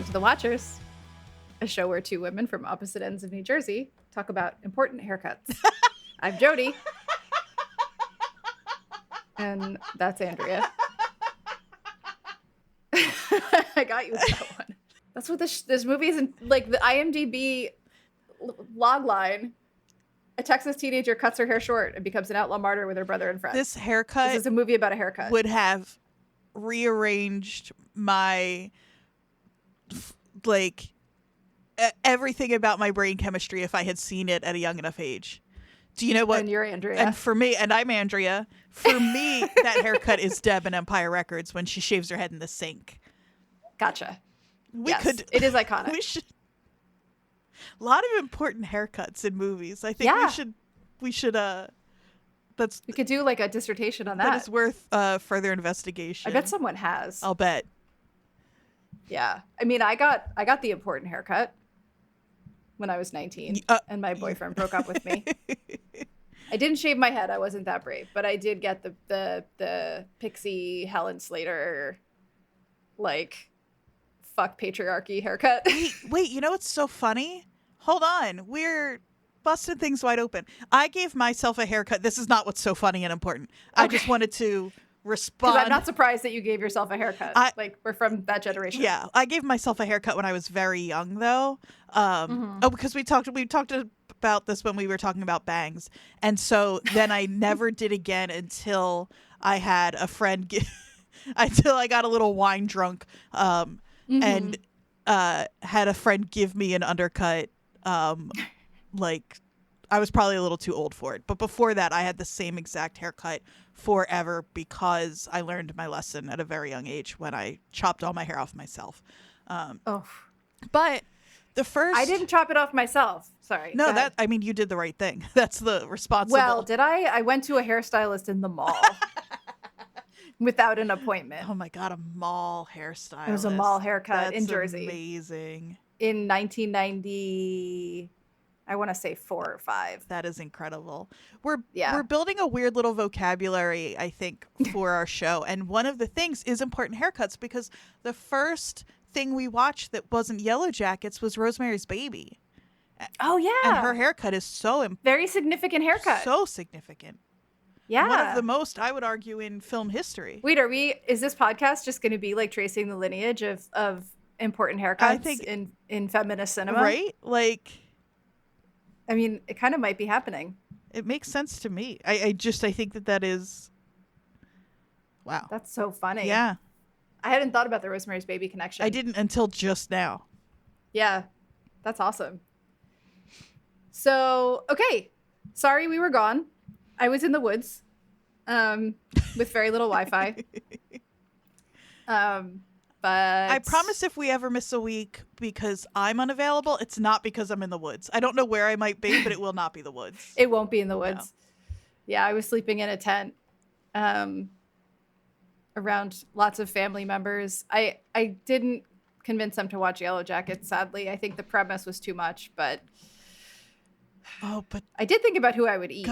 to The Watchers, a show where two women from opposite ends of New Jersey talk about important haircuts. I'm Jodie. And that's Andrea. I got you with that one. That's what this movie is, like the IMDb log line. A Texas teenager cuts her hair short and becomes an outlaw martyr with her brother and friends. This haircut This is a movie about a haircut. would have rearranged my everything about my brain chemistry if I had seen it at a young enough age. Do you know what? And you're Andrea. And for me, and I'm Andrea. For me, that haircut is Deb in Empire Records when she shaves her head in the sink. Gotcha. It is iconic. We should. A lot of important haircuts in movies. I think we should. We could do like a dissertation on that. That is worth further investigation. I bet someone has. I'll bet. Yeah, I mean, I got the important haircut when I was 19, and my boyfriend broke up with me. I didn't shave my head. I wasn't that brave, but I did get the pixie Helen Slater, like, fuck patriarchy haircut. Wait, you know what's so funny? Hold on. We're busting things wide open. I gave myself a haircut. This is not what's so funny and important. Okay. I just wanted to respond. Because I'm not surprised that you gave yourself a haircut. We're from that generation. Yeah. I gave myself a haircut when I was very young, though. Because we talked about this when we were talking about bangs. And so then I never did again until I had a friend until I got a little wine drunk and had a friend give me an undercut. I was probably a little too old for it. But before that, I had the same exact haircut forever because I learned my lesson at a very young age when I chopped all my hair off myself. But the first... I didn't chop it off myself. Sorry. No, you did the right thing. That's the responsible... Well, did I? I went to a hairstylist in the mall without an appointment. Oh my God, a mall hairstylist. It was a mall haircut in Jersey. Amazing. In 1990... I want to say 4 or 5. That is incredible. We're building a weird little vocabulary, I think, for our show. And one of the things is important haircuts because the first thing we watched that wasn't Yellowjackets was Rosemary's Baby. Oh, yeah. And her haircut is very significant haircut. So significant. Yeah. One of the most, I would argue, in film history. Wait, is this podcast just going to be like tracing the lineage of important haircuts I think, in feminist cinema? Right? I mean, it kind of might be happening. It makes sense to me. I think that is... Wow. That's so funny. Yeah. I hadn't thought about the Rosemary's Baby connection. I didn't until just now. Yeah. That's awesome. So, okay. Sorry we were gone. I was in the woods with very little Wi-Fi. But I promise if we ever miss a week because I'm unavailable, it's not because I'm in the woods. I don't know where I might be, but it will not be the woods. It won't be in the woods. No. Yeah, I was sleeping in a tent around lots of family members. I didn't convince them to watch Yellowjackets, sadly. I think the premise was too much, but I did think about who I would eat.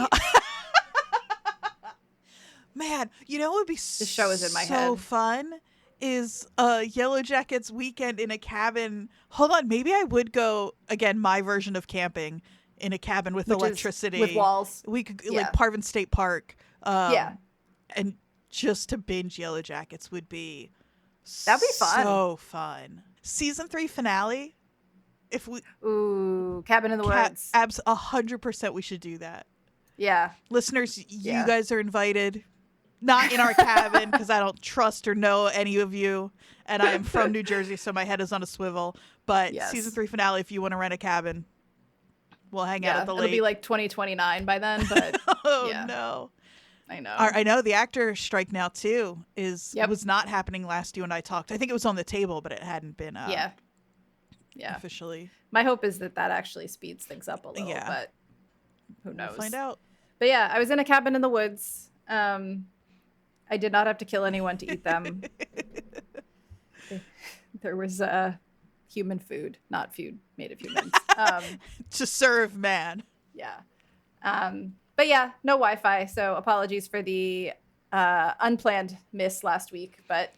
Man, you know what would be the show is in my head. So fun? Is Yellowjackets weekend in a cabin. Hold on, maybe I would go again. My version of camping in a cabin with electricity, with walls. We could like Parvin State Park. And just to binge Yellowjackets would be that'd be fun. So fun. Season 3 finale. If we Cabin in the Woods. 100% we should do that. Yeah, listeners, you guys are invited. Not in our cabin because I don't trust or know any of you. And I am from New Jersey, so my head is on a swivel. But season 3 finale, if you want to rent a cabin, we'll hang out at the lake. It'll be like 2029 by then. But no. I know. I know the actor strike now, too, was not happening last you and I talked. I think it was on the table, but it hadn't been officially. My hope is that actually speeds things up a little, but who knows? We'll find out. But yeah, I was in a cabin in the woods. I did not have to kill anyone to eat them. There was human food, not food made of humans. To serve man. Yeah. But yeah, no Wi-Fi, so apologies for the unplanned miss last week. But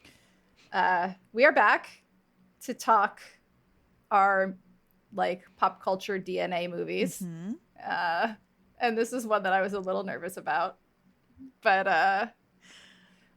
we are back to talk are like pop culture DNA movies. And this is one that I was a little nervous about. But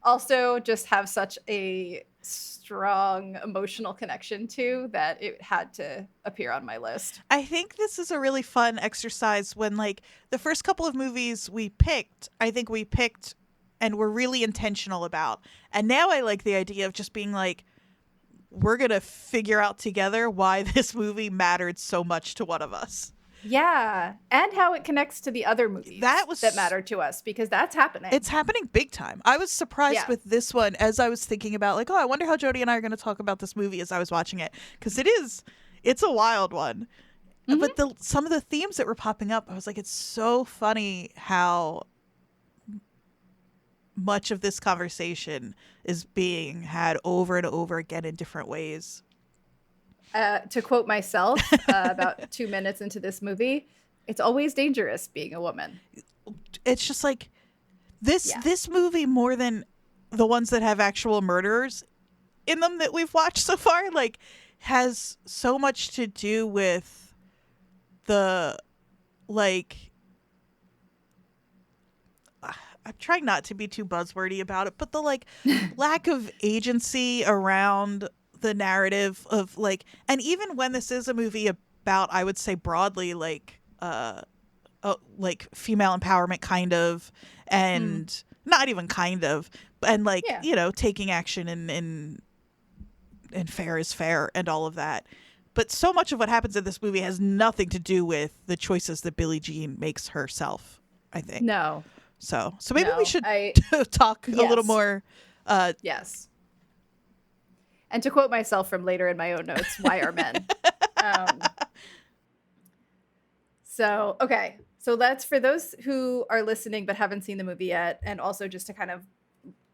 also just have such a strong emotional connection to that it had to appear on my list. I think this is a really fun exercise when, like, the first couple of movies we picked, I think we picked and were really intentional about. And now I like the idea of just being like, we're going to figure out together why this movie mattered so much to one of us. Yeah, and how it connects to the other movies that matter to us, because that's happening. It's happening big time. I was surprised with this one as I was thinking about, like, oh, I wonder how Jodie and I are going to talk about this movie as I was watching it, because it's a wild one. But some of the themes that were popping up, I was like, it's so funny how much of this conversation is being had over and over again in different ways. To quote myself, about 2 minutes into this movie, it's always dangerous being a woman. It's just like this movie, more than the ones that have actual murderers in them that we've watched so far, like, has so much to do with the, like, I'm trying not to be too buzzwordy about it, but the, like, lack of agency around the narrative of, like, and even when this is a movie about, I would say broadly, like female empowerment kind of, and not even kind of, and like, you know, taking action and fair is fair and all of that. But so much of what happens in this movie has nothing to do with the choices that Billie Jean makes herself, I think. No. So maybe we should talk a little more. Yes. And to quote myself from later in my own notes, why are men? So that's for those who are listening but haven't seen the movie yet, and also just to kind of,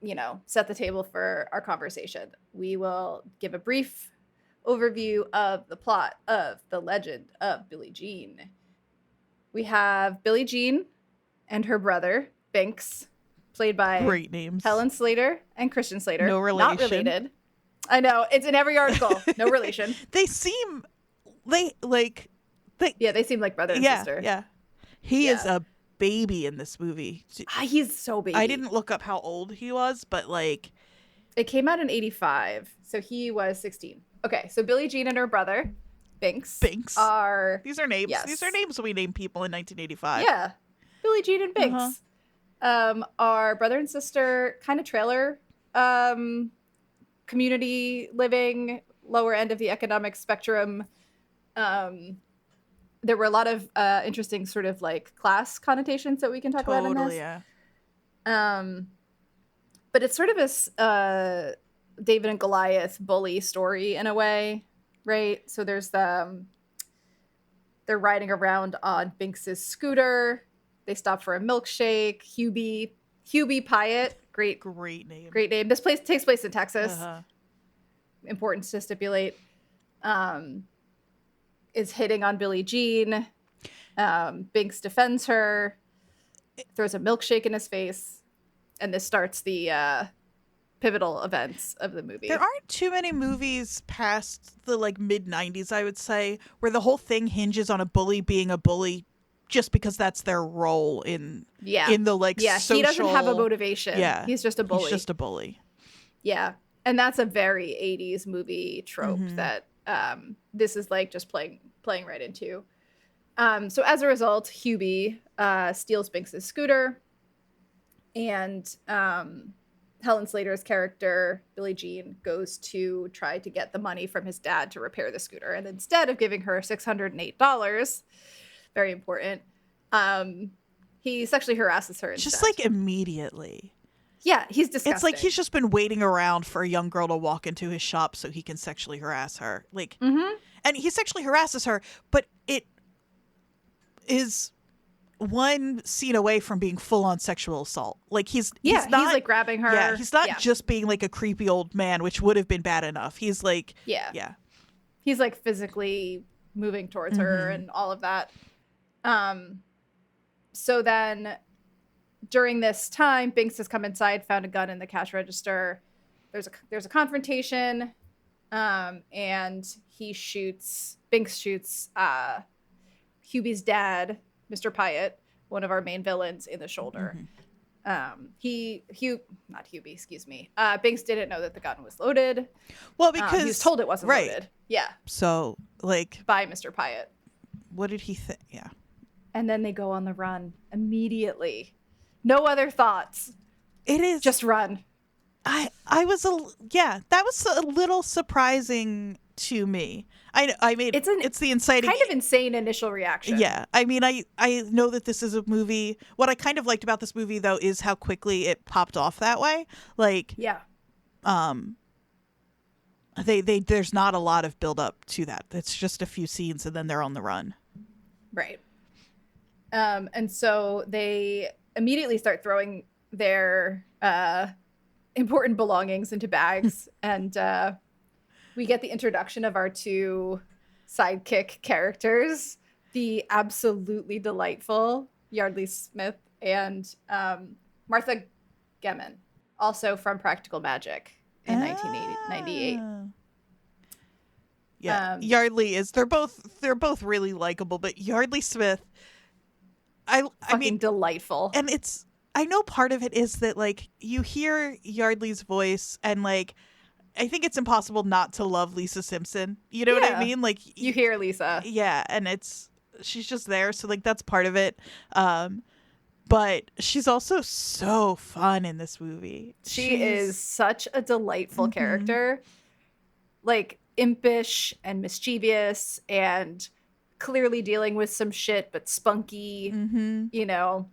you know, set the table for our conversation. We will give a brief overview of the plot of The Legend of Billie Jean. We have Billie Jean and her brother, Binx, played by great names, Helen Slater and Christian Slater. No relation. Not related. I know, it's in every article. No relation. They seem they seem like brother and sister. Yeah. He is a baby in this movie. He's so baby. I didn't look up how old he was, but like, it came out in 1985, so he was 16. Okay, so Billie Jean and her brother, Binx are... These are names. Yes. These are names we name people in 1985. Yeah. Billie Jean and Binx are brother and sister, kind of trailer community living, lower end of the economic spectrum. There were a lot of interesting sort of like class connotations that we can talk about in this. Yeah. But it's sort of a David and Goliath bully story in a way, right? So there's they're riding around on Binx's scooter. They stop for a milkshake. Hubie Pyatt, great name. This place takes place in Texas. Important to stipulate. Is hitting on Billie Jean. Binx defends her, throws a milkshake in his face, and this starts the pivotal events of the movie. There aren't too many movies past the like mid-90s, I would say, where the whole thing hinges on a bully being a bully just because that's their role in the like social... he doesn't have a motivation. Yeah, he's just a bully. He's just a bully. Yeah, and that's a very 80s movie trope that this is like just playing right into. So as a result, Hubie steals Binx's scooter, and Helen Slater's character, Billie Jean, goes to try to get the money from his dad to repair the scooter. And instead of giving her $608, very important, he sexually harasses her instead. Just like immediately. Yeah, he's disgusting. It's like he's just been waiting around for a young girl to walk into his shop so he can sexually harass her. Like, and he sexually harasses her, but it is one scene away from being full-on sexual assault. Like he's not, he's like grabbing her. Yeah, he's not just being like a creepy old man, which would have been bad enough. He's like, he's like physically moving towards her and all of that. So then during this time, Binx has come inside, found a gun in the cash register. There's a confrontation. and Binx shoots Hubie's dad, Mr. Pyatt, one of our main villains, in the shoulder. Not Hubie, excuse me. Binx didn't know that the gun was loaded. Well, because he was told it wasn't loaded. Yeah. So, like, by Mr. Pyatt. What did he think? Yeah. And then they go on the run immediately. No other thoughts. It is just run. That was a little surprising to me. It's the inciting, kind of insane initial reaction. Yeah, I mean, I know that this is a movie. What I kind of liked about this movie, though, is how quickly it popped off that way. Like, yeah, there's not a lot of build up to that. It's just a few scenes, and then they're on the run. Right. And so they immediately start throwing their important belongings into bags, and we get the introduction of our two sidekick characters, the absolutely delightful Yardley Smith and Martha Gemmon, also from Practical Magic in 1998. Yeah, Yardley is. They're both really likable, but Yardley Smith, I mean, delightful. And I know part of it is that, like, you hear Yardley's voice, and, like, I think it's impossible not to love Lisa Simpson. You know what I mean? Like, you hear Lisa. Yeah, and she's just there, so, like, that's part of it. But she's also so fun in this movie. She is such a delightful character. Like, impish and mischievous and clearly dealing with some shit, but spunky, you know.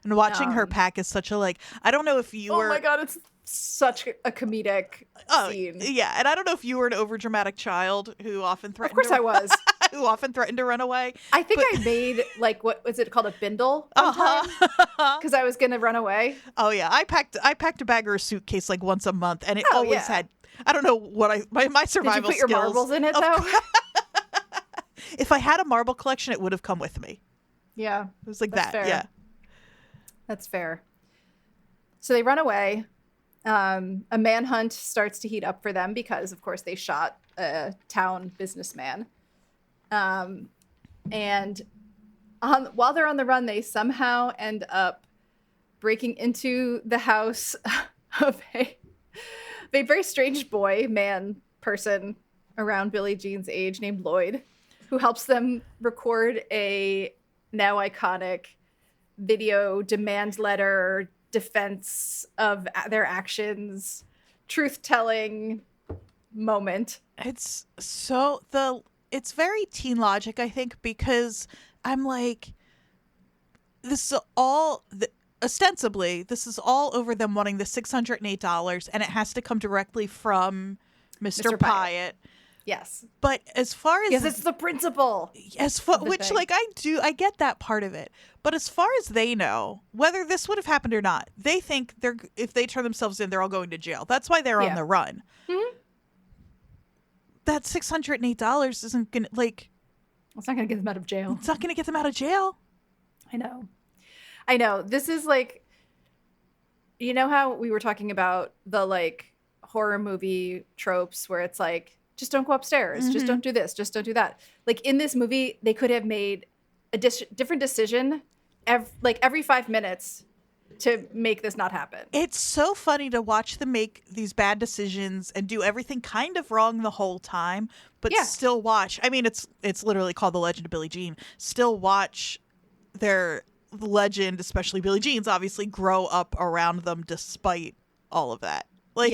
And watching her pack is such a, like, I don't know if you were... Oh my God, it's such a comedic scene. Yeah, and I don't know if you were an overdramatic child who often threatened... Of course I was. Who often threatened to run away. I think I made, like, what was it called, a bindle? Because I was going to run away. Oh, yeah. I packed a bag or a suitcase, like, once a month, and it always had... I don't know what my survival skills... Did you put your marbles in it, though? If I had a marble collection, it would have come with me. Yeah. It was like that, fair. Yeah. That's fair. So they run away. A manhunt starts to heat up for them because, of course, they shot a town businessman. And while they're on the run, they somehow end up breaking into the house of a very strange person around Billie Jean's age named Lloyd, who helps them record a now iconic video demand letter, defense of their actions, truth-telling moment. It's very teen logic, I think, because I'm like, this is all ostensibly this is all over them wanting the $608, and it has to come directly from Mr. Pyatt. Yes. But as far as... Yes, it's the principle. Which, like, I get that part of it. But as far as they know, whether this would have happened or not, they think if they turn themselves in, they're all going to jail. That's why they're on the run. Mm-hmm. That $608 isn't going to, like... It's not going to get them out of jail. It's not going to get them out of jail. I know. This is like... You know how we were talking about the, like, horror movie tropes where it's like, just don't go upstairs. Just don't do this. Just don't do that. Like, in this movie, they could have made a different decision every 5 minutes to make this not happen. It's so funny to watch them make these bad decisions and do everything kind of wrong the whole time, but still watch. I mean, it's literally called The Legend of Billie Jean. Still watch their legend, especially Billie Jean's, obviously grow up around them despite all of that. Like,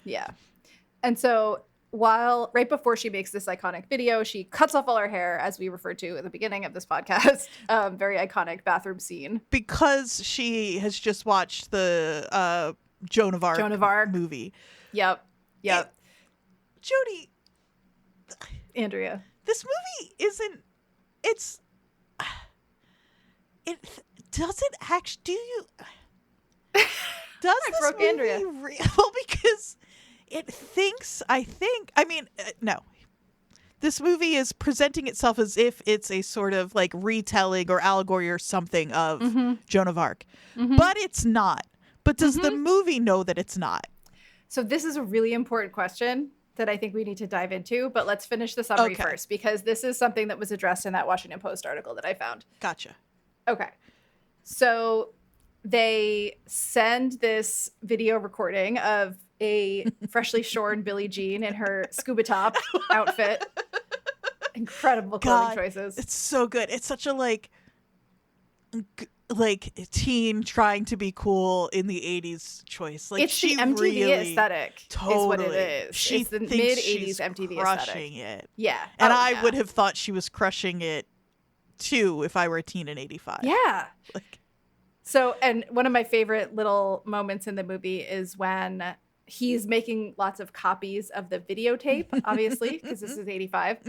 yeah. And so... right before she makes this iconic video, she cuts off all her hair, as we referred to at the beginning of this podcast. Very iconic bathroom scene. Because she has just watched the Joan of Arc movie. Yep. Jodie. Andrea. This movie isn't... It doesn't actually... Do you... Does I broke movie Andrea. Well, because... No. This movie is presenting itself as if it's a sort of like retelling or allegory or something of Joan of Arc. But it's not. But does the movie know that it's not? So this is a really important question that I think we need to dive into, but let's finish the summary first, because this is something that was addressed in that Washington Post article that I found. Gotcha. Okay. So they send this video recording of a freshly shorn Billie Jean in her scuba top outfit. Incredible clothing choices. It's so good. It's such a like teen trying to be cool in the 80s choice. Like, it's the MTV really, aesthetic is what it is. It's the mid-80s MTV crushing aesthetic. It. Yeah. And I would have thought she was crushing it too if I were a teen in 85. Yeah. So, and one of my favorite little moments in the movie is when he's making lots of copies of the videotape, obviously, because this is 85.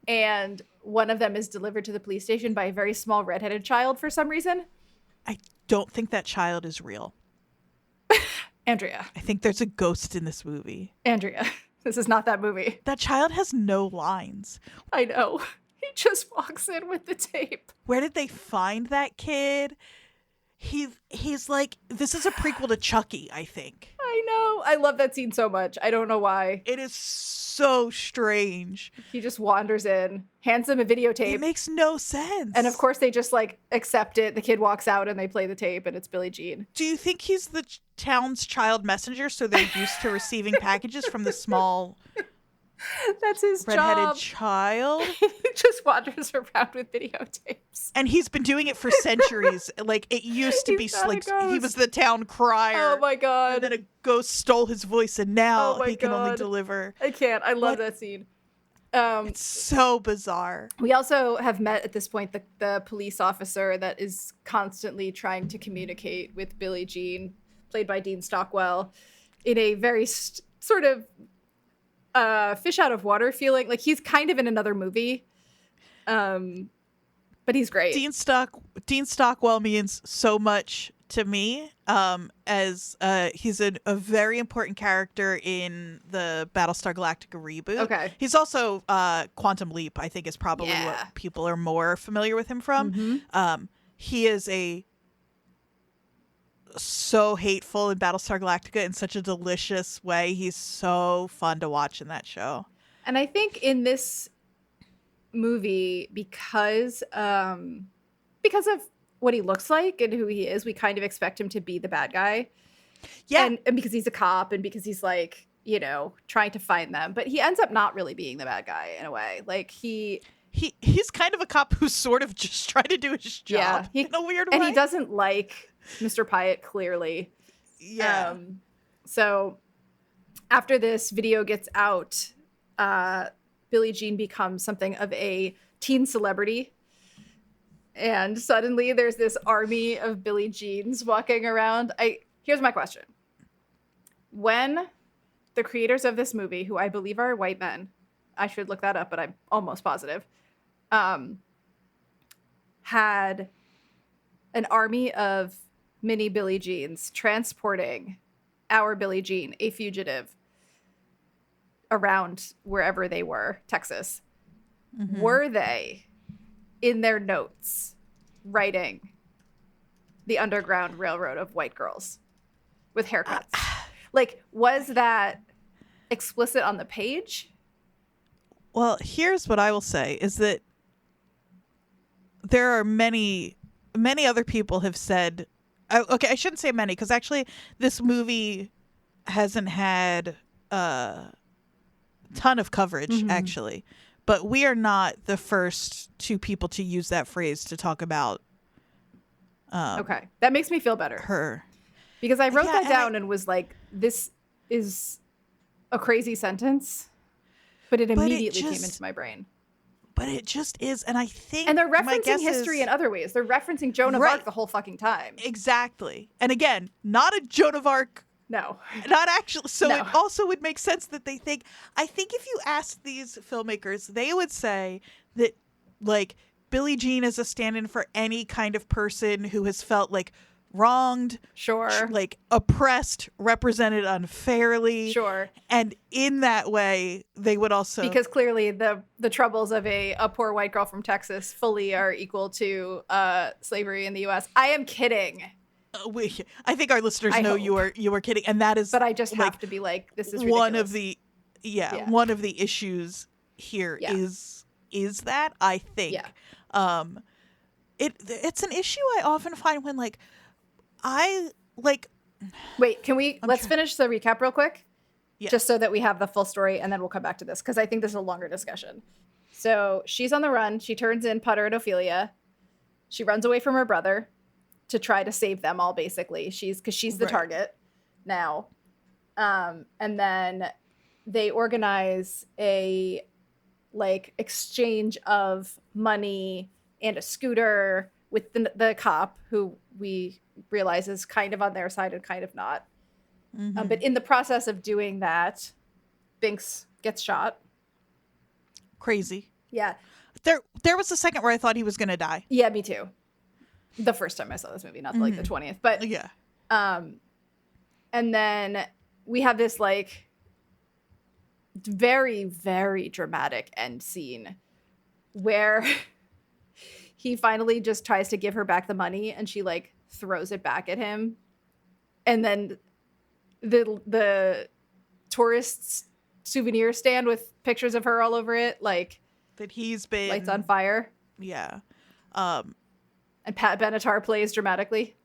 And one of them is delivered to the police station by a very small redheaded child for some reason. I don't think that child is real. Andrea. I think there's a ghost in this movie. Andrea. This is not that movie. That child has no lines. I know. He just walks in with the tape. Where did they find that kid? He's like, this is a prequel to Chucky, I think. I know. I love that scene so much. I don't know why. It is so strange. He just wanders in, hands them a videotape. It makes no sense. And of course they just like accept it. The kid walks out and they play the tape and it's Billie Jean. Do you think he's the town's child messenger, so they're used to receiving packages from the small... That's his redheaded job. child? He just wanders around with videotapes. And he's been doing it for centuries. Like, it used to be like he was the town crier. Oh my god. And then a ghost stole his voice and now he can only deliver. I can't. I love that scene. It's so bizarre. We also have met at this point the police officer that is constantly trying to communicate with Billie Jean, played by Dean Stockwell, in a very sort of fish out of water feeling. Like, he's kind of in another movie, but he's great. Dean Stockwell means so much to me, as he's a very important character in the Battlestar Galactica reboot. Okay. He's also Quantum Leap, I think, is probably what people are more familiar with him from. Mm-hmm. He is so hateful in Battlestar Galactica in such a delicious way. He's so fun to watch in that show. And I think in this movie, because of what he looks like and who he is, we kind of expect him to be the bad guy. Yeah. And because he's a cop and because he's like, you know, trying to find them. But he ends up not really being the bad guy in a way. Like, he's kind of a cop who's sort of just trying to do his job in a weird way. And he doesn't like Mr. Pyatt, clearly. Yeah. So after this video gets out, Billie Jean becomes something of a teen celebrity. And suddenly there's this army of Billie Jeans walking around. Here's my question. When the creators of this movie, who I believe are white men, I should look that up, but I'm almost positive, had an army of mini Billie Jeans transporting our Billie Jean, a fugitive, around wherever they were, Texas. Mm-hmm. Were they in their notes writing the Underground Railroad of white girls with haircuts? Like, was that explicit on the page? Well, here's what I will say is that there are many other people have said, okay, I shouldn't say many, because actually this movie hasn't had a ton of coverage, actually. But we are not the first two people to use that phrase to talk about. Okay. That makes me feel better. Her. Because I wrote that down and was like, this is a crazy sentence. But it immediately came into my brain. But it just is. And I think. And they're referencing history in other ways. They're referencing Joan of Arc the whole fucking time. Exactly. And again, not a Joan of Arc. No. Not actually. So it also would make sense that they think. I think if you ask these filmmakers, they would say that, like, Billie Jean is a stand-in for any kind of person who has felt like wronged, like oppressed, represented unfairly, and in that way they would also, because clearly the troubles of a poor white girl from Texas fully are equal to slavery in the U.S. I am kidding. I think our listeners know you were kidding, and that is. But I just have to be like, this is ridiculous. One of the issues here is that I think, it's an issue I often find when like I like. Wait, can we let's finish the recap real quick, just so that we have the full story, and then we'll come back to this because I think this is a longer discussion. So she's on the run. She turns in Putter and Ophelia. She runs away from her brother to try to save them all, basically. She's the target now. And then they organize a like exchange of money and a scooter with the cop, who we realize is kind of on their side and kind of not. Mm-hmm. But in the process of doing that, Binx gets shot. Crazy. Yeah. There was a second where I thought he was going to die. Yeah, me too. The first time I saw this movie, not like the 20th. But yeah. And then we have this like very, very dramatic end scene where he finally just tries to give her back the money and she like throws it back at him. And then the tourists souvenir stand with pictures of her all over it, like that he's been lights on fire. Yeah. And Pat Benatar plays dramatically.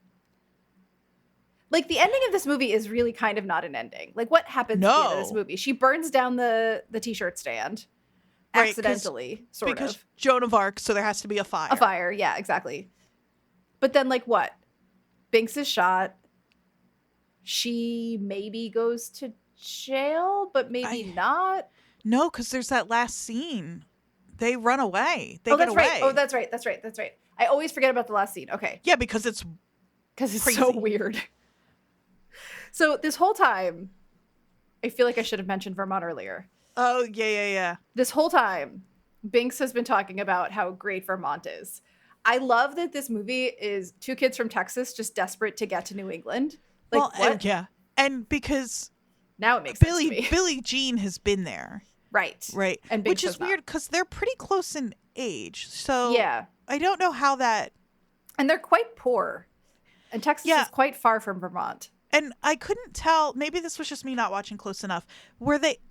Like the ending of this movie is really kind of not an ending. Like what happens at the end of this movie? She burns down the t-shirt stand accidentally, sort of. Because Joan of Arc, so there has to be a fire. A fire, yeah, exactly. But then like what? Binx is shot. She maybe goes to jail, but maybe not. No, because there's that last scene. They run away. They get away. Right. Oh, that's right. I always forget about the last scene. Okay. Yeah, because it's crazy. So weird. So this whole time, I feel like I should have mentioned Vermont earlier. Oh, yeah. This whole time, Binx has been talking about how great Vermont is. I love that this movie is two kids from Texas just desperate to get to New England. Like, what? And because now it makes sense to me. Billie Jean has been there. Right. And which is weird because they're pretty close in age. So yeah. I don't know how that. And they're quite poor. And Texas is quite far from Vermont. And I couldn't tell, maybe this was just me not watching close enough,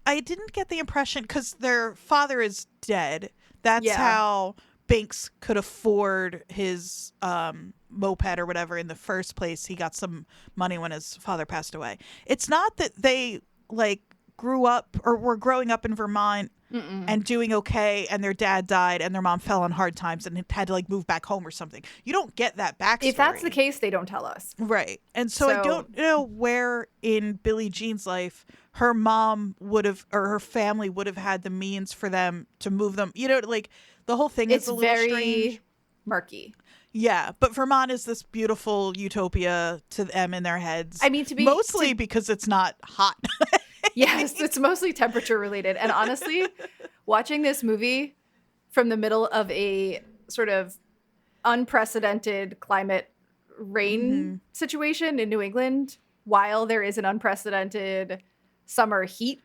I didn't get the impression, because their father is dead. That's how Binx could afford his moped or whatever in the first place. He got some money when his father passed away. It's not that they like grew up or were growing up in Vermont and doing okay, and their dad died and their mom fell on hard times and had to like move back home or something. You don't get that backstory. If that's the case, they don't tell us. Right. And so I don't know where in Billie Jean's life her mom would have, or her family would have had the means for them to move them. You know, like the whole thing is a little very strange. Murky. Yeah, but Vermont is this beautiful utopia to them in their heads. I mean, mostly because it's not hot. Yes, it's mostly temperature related. And honestly, watching this movie from the middle of a sort of unprecedented climate rain situation in New England, while there is an unprecedented summer heat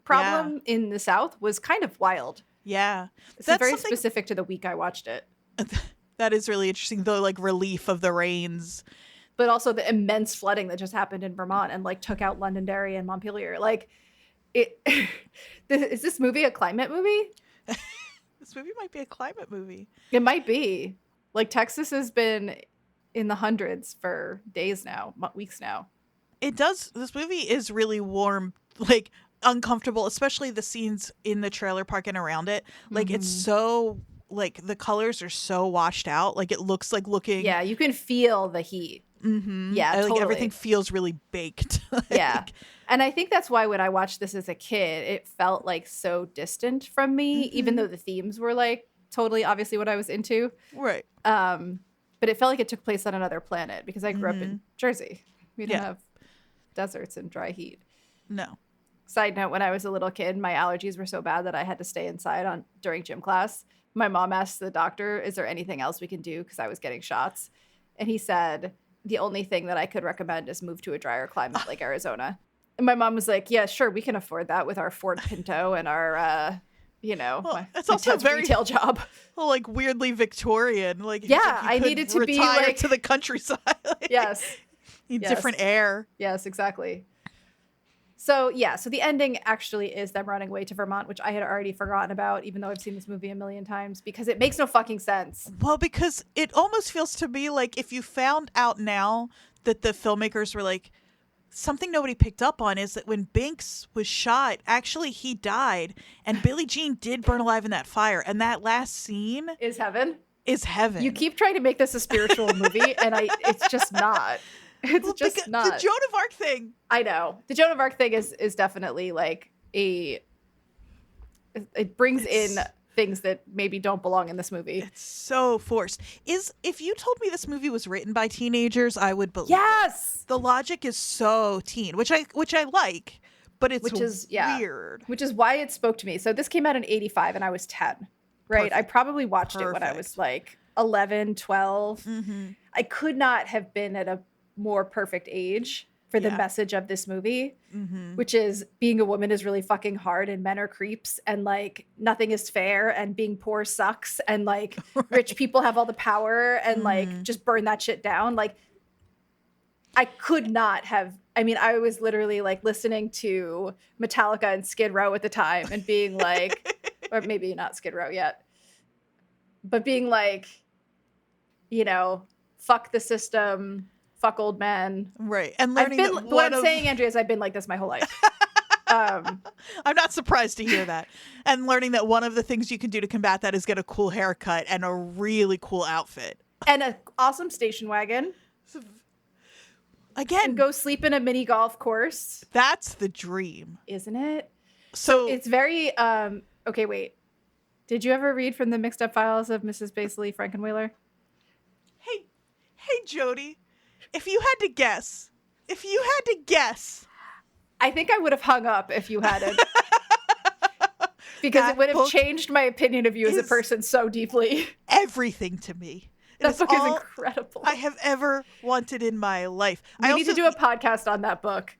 problem in the South, was kind of wild. Yeah. It's very specific to the week I watched it. That is really interesting, the like relief of the rains. But also the immense flooding that just happened in Vermont and like took out Londonderry and Montpelier. Like, is this movie a climate movie? This movie might be a climate movie. It might be. Like, Texas has been in the hundreds for days now, weeks now. It does. This movie is really warm, like uncomfortable, especially the scenes in the trailer park and around it. Like, it's so, like, the colors are so washed out. Like, it looks like looking. Yeah, you can feel the heat. Yeah, totally. Like everything feels really baked. Yeah. And I think that's why when I watched this as a kid, it felt like so distant from me, even though the themes were like totally obviously what I was into. Right. But it felt like it took place on another planet because I grew up in Jersey. We didn't have deserts and dry heat. No. Side note, when I was a little kid, my allergies were so bad that I had to stay inside during gym class. My mom asked the doctor, is there anything else we can do? Because I was getting shots. And he said, the only thing that I could recommend is move to a drier climate like Arizona. And my mom was like, yeah, sure, we can afford that with our Ford Pinto and our, my it's also very retail job. Like weirdly Victorian. Like I needed to be like to the countryside. Yes. Different air. Yes, exactly. So the ending actually is them running away to Vermont, which I had already forgotten about, even though I've seen this movie a million times, because it makes no fucking sense. Well, because it almost feels to me like if you found out now that the filmmakers were like, something nobody picked up on is that when Binx was shot, actually he died, and Billie Jean did burn alive in that fire, and that last scene is heaven. You keep trying to make this a spiritual movie, and it's just not. It's just not. The Joan of Arc thing. I know. The Joan of Arc thing is definitely like it brings in things that maybe don't belong in this movie. It's so forced. If you told me this movie was written by teenagers, I would believe. Yes. It. The logic is so teen, which I like, but it's weird. Which is why it spoke to me. So this came out in 1985 and I was 10. Right? Perfect. I probably watched it when I was like 11, 12. Mm-hmm. I could not have been at a more perfect age for the message of this movie, which is being a woman is really fucking hard and men are creeps and like nothing is fair and being poor sucks and like rich people have all the power and like just burn that shit down. Like I could not have, I was literally like listening to Metallica and Skid Row at the time and being like, or maybe not Skid Row yet, but being like, fuck the system, fuck old men. Right. And learning what I'm saying, Andrea, is I've been like this my whole life. I'm not surprised to hear that. And learning that one of the things you can do to combat that is get a cool haircut and a really cool outfit. And an awesome station wagon. Again. And go sleep in a mini golf course. That's the dream. Isn't it? So it's very, okay, wait. Did you ever read from the Mixed Up Files of Mrs. Basiley Frankenweiler? Hey, Jodie. If you had to guess, I think I would have hung up if you hadn't. Because it would have changed my opinion of you as a person so deeply. Everything to me. That book is incredible. I have ever wanted in my life. We need to do a podcast on that book.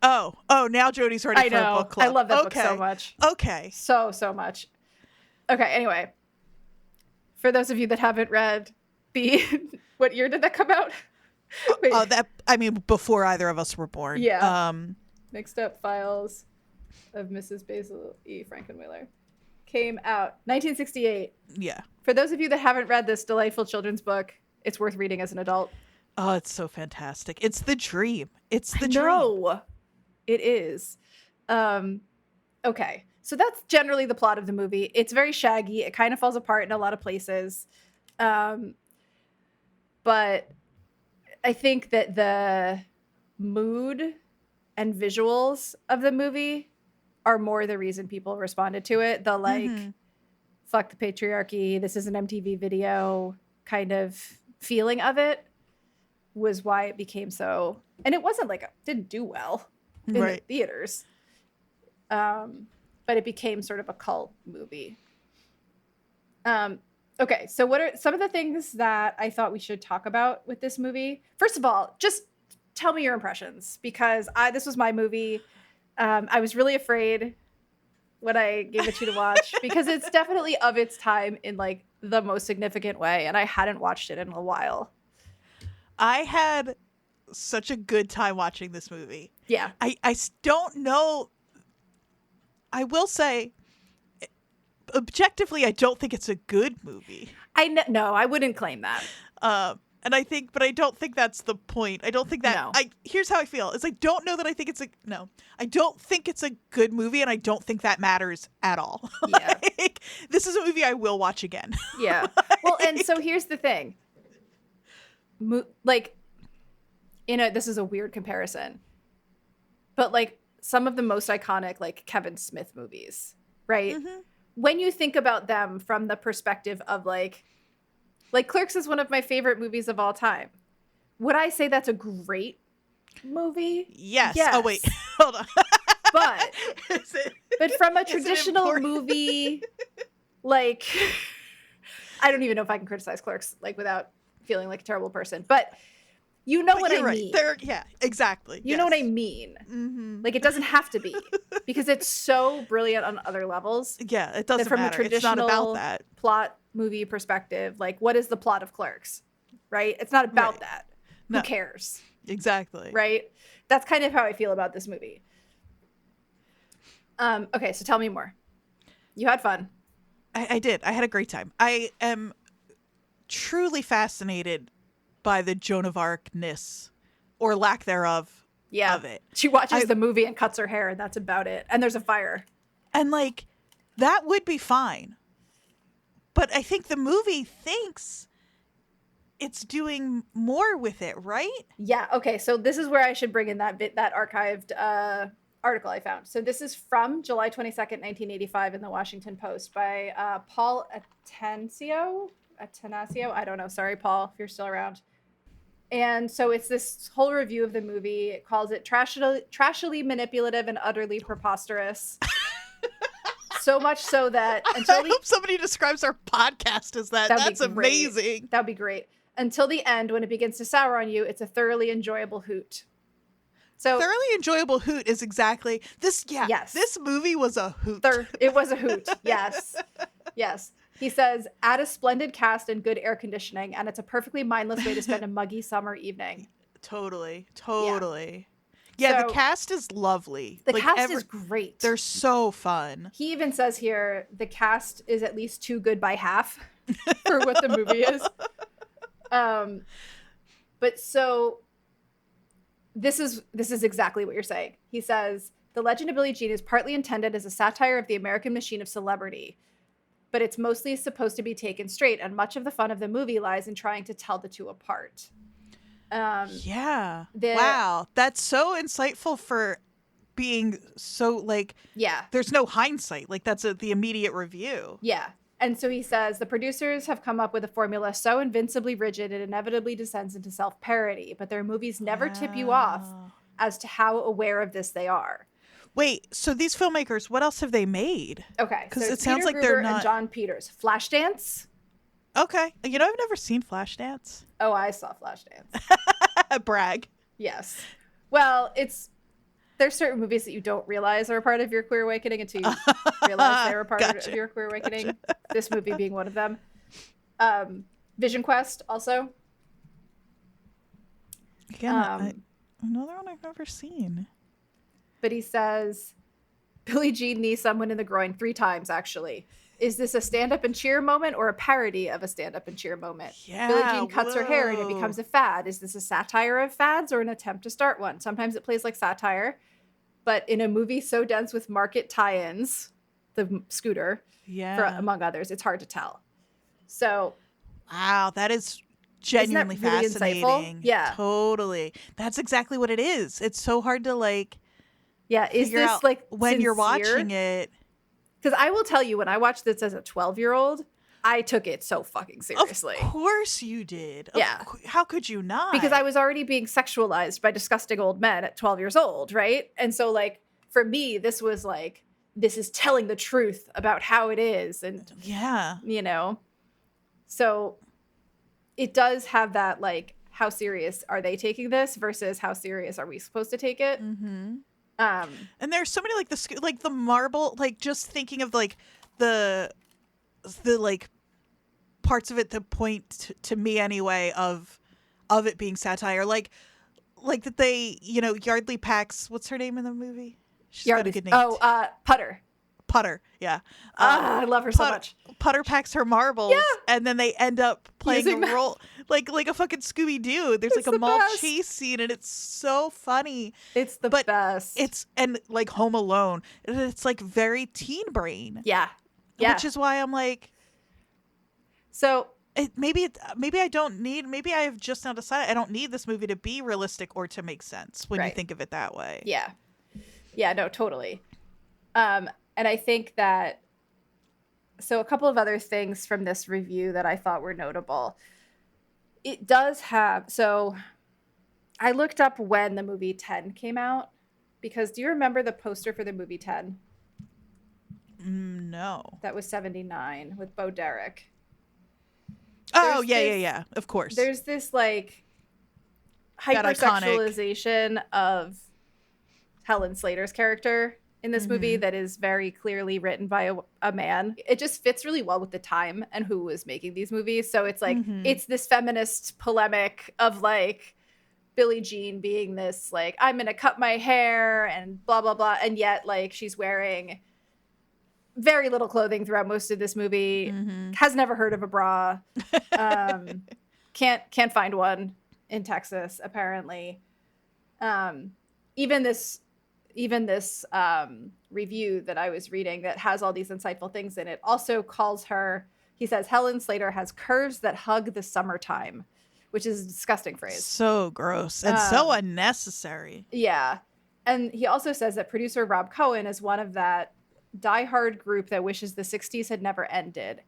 Oh, now Jodie's ready for a book club. I love that book so much. Okay. So much. Okay, anyway. For those of you that haven't read what year did that come out? Before either of us were born. Yeah. Mixed Up Files of Mrs. Basil E. Frankenweiler came out 1968. Yeah. For those of you that haven't read this delightful children's book, it's worth reading as an adult. Oh, it's so fantastic. It's the dream. No, it is. Okay. So that's generally the plot of the movie. It's very shaggy. It kind of falls apart in a lot of places. But I think that the mood and visuals of the movie are more the reason people responded to it. The fuck the patriarchy, this is an MTV video kind of feeling of it was why it became so. And it wasn't like it didn't do well in the theaters. But it became sort of a cult movie. Okay, so what are some of the things that I thought we should talk about with this movie? First of all, just tell me your impressions, because this was my movie. I was really afraid when I gave it to you to watch because it's definitely of its time in like the most significant way, and I hadn't watched it in a while. I had such a good time watching this movie. Yeah. I don't know. I will say, objectively, I don't think it's a good movie. No, I wouldn't claim that. And but I don't think that's the point. I don't think that. No. Here's how I feel. I don't know that I think it's I don't think it's a good movie, and I don't think that matters at all. Yeah. This is a movie I will watch again. Yeah. Well, and so here's the thing. This is a weird comparison, but like some of the most iconic like Kevin Smith movies, right? Mm-hmm. When you think about them from the perspective of like Clerks is one of my favorite movies of all time. Would I say that's a great movie? Yes. Oh wait, hold on. But from a traditional movie, like I don't even know if I can criticize Clerks like without feeling like a terrible person. But You know but what you're I right. mean. Yeah, exactly. You know what I mean. Mm-hmm. Like, it doesn't have to be because it's so brilliant on other levels. Yeah, it doesn't from matter. a traditional It's not about that. plot movie perspective. Like, what is the plot of Clerks? Right? It's not about that. No. Who cares? Exactly. Right? That's kind of how I feel about this movie. Okay, so tell me more. You had fun. I did. I had a great time. I am truly fascinated by the Joan of Arc-ness or lack thereof of it. She watches the movie and cuts her hair, and that's about it. And there's a fire. And like, that would be fine. But I think the movie thinks it's doing more with it, right? Yeah, okay. So this is where I should bring in that archived article I found. So this is from July 22nd, 1985 in the Washington Post by Paul Atencio. I don't know. Sorry, Paul, if you're still around. And so it's this whole review of the movie. It calls it trashily manipulative and utterly preposterous. So much so that I hope somebody describes our podcast as that. That's amazing. That'd be great. Until the end, when it begins to sour on you, it's a thoroughly enjoyable hoot. So thoroughly enjoyable hoot is exactly this. Yeah. Yes. This movie was a hoot. It was a hoot. Yes. Yes. He says, add a splendid cast and good air conditioning, and it's a perfectly mindless way to spend a muggy summer evening. Totally. Yeah, so, the cast is lovely. The cast is great. They're so fun. He even says here, the cast is at least too good by half for what the movie is. But so this is exactly what you're saying. He says, The Legend of Billie Jean is partly intended as a satire of the American machine of celebrity, but it's mostly supposed to be taken straight, and much of the fun of the movie lies in trying to tell the two apart. Wow. That's so insightful for being so, like, there's no hindsight. Like, that's the immediate review. Yeah. And so he says, the producers have come up with a formula so invincibly rigid it inevitably descends into self-parody, but their movies never tip you off as to how aware of this they are. Wait, so these filmmakers, what else have they made? Okay. Because so it sounds like they're not. And John Peters. Flashdance? Okay. You know, I've never seen Flashdance. Oh, I saw Flashdance. Brag. Yes. Well, there's certain movies that you don't realize are a part of your queer awakening until you realize they were part of your queer awakening. This movie being one of them. Vision Quest also. Again, another one I've never seen. But he says, Billie Jean knees someone in the groin 3 times, actually. Is this a stand-up and cheer moment or a parody of a stand-up and cheer moment? Yeah, Billie Jean cuts her hair and it becomes a fad. Is this a satire of fads or an attempt to start one? Sometimes it plays like satire, but in a movie so dense with market tie-ins, the scooter, among others, it's hard to tell. So, wow, that is genuinely really fascinating. Insightful? Yeah, totally. That's exactly what it is. It's so hard to like. Yeah, is this like when sincere? You're watching it? Because I will tell you, when I watched this as a 12-year-old, I took it so fucking seriously. Of course you did. Yeah. How could you not? Because I was already being sexualized by disgusting old men at 12 years old, right? And so, like, for me, this was like, this is telling the truth about how it is. And, you know, so it does have that, like, how serious are they taking this versus how serious are we supposed to take it? Mm-hmm. And there's so many like the marble, like just thinking of like the like parts of it that point to me anyway of it being satire, like that they, you know, Yardley Pax, what's her name in the movie? She's got a good name. Putter, yeah. I love her so much. Putter packs her marbles, and then they end up playing a role like a fucking Scooby-Doo. There's like a mall chase scene, and it's so funny. It's the best. It's and like Home Alone. It's like very teen brain. Yeah. Which is why I'm like, so maybe I don't need. Maybe I have just now decided I don't need this movie to be realistic or to make sense when you think of it that way. Yeah. Yeah. No. Totally. And I think that, so a couple of other things from this review that I thought were notable. It does have, so I looked up when the movie 10 came out, because do you remember the poster for the movie 10? No. That was 79 with Bo Derek. Oh, yeah. Of course. There's this like hypersexualization of Helen Slater's character in this movie that is very clearly written by a man. It just fits really well with the time and who was making these movies. So it's like, it's this feminist polemic of like Billie Jean being this like, I'm going to cut my hair and blah, blah, blah. And yet like she's wearing very little clothing throughout most of this movie, has never heard of a bra, can't find one in Texas, apparently. Even this review that I was reading that has all these insightful things in it also calls her, he says, Helen Slater has curves that hug the summertime, which is a disgusting phrase. So gross and so unnecessary. Yeah. And he also says that producer Rob Cohen is one of that diehard group that wishes the 60s had never ended.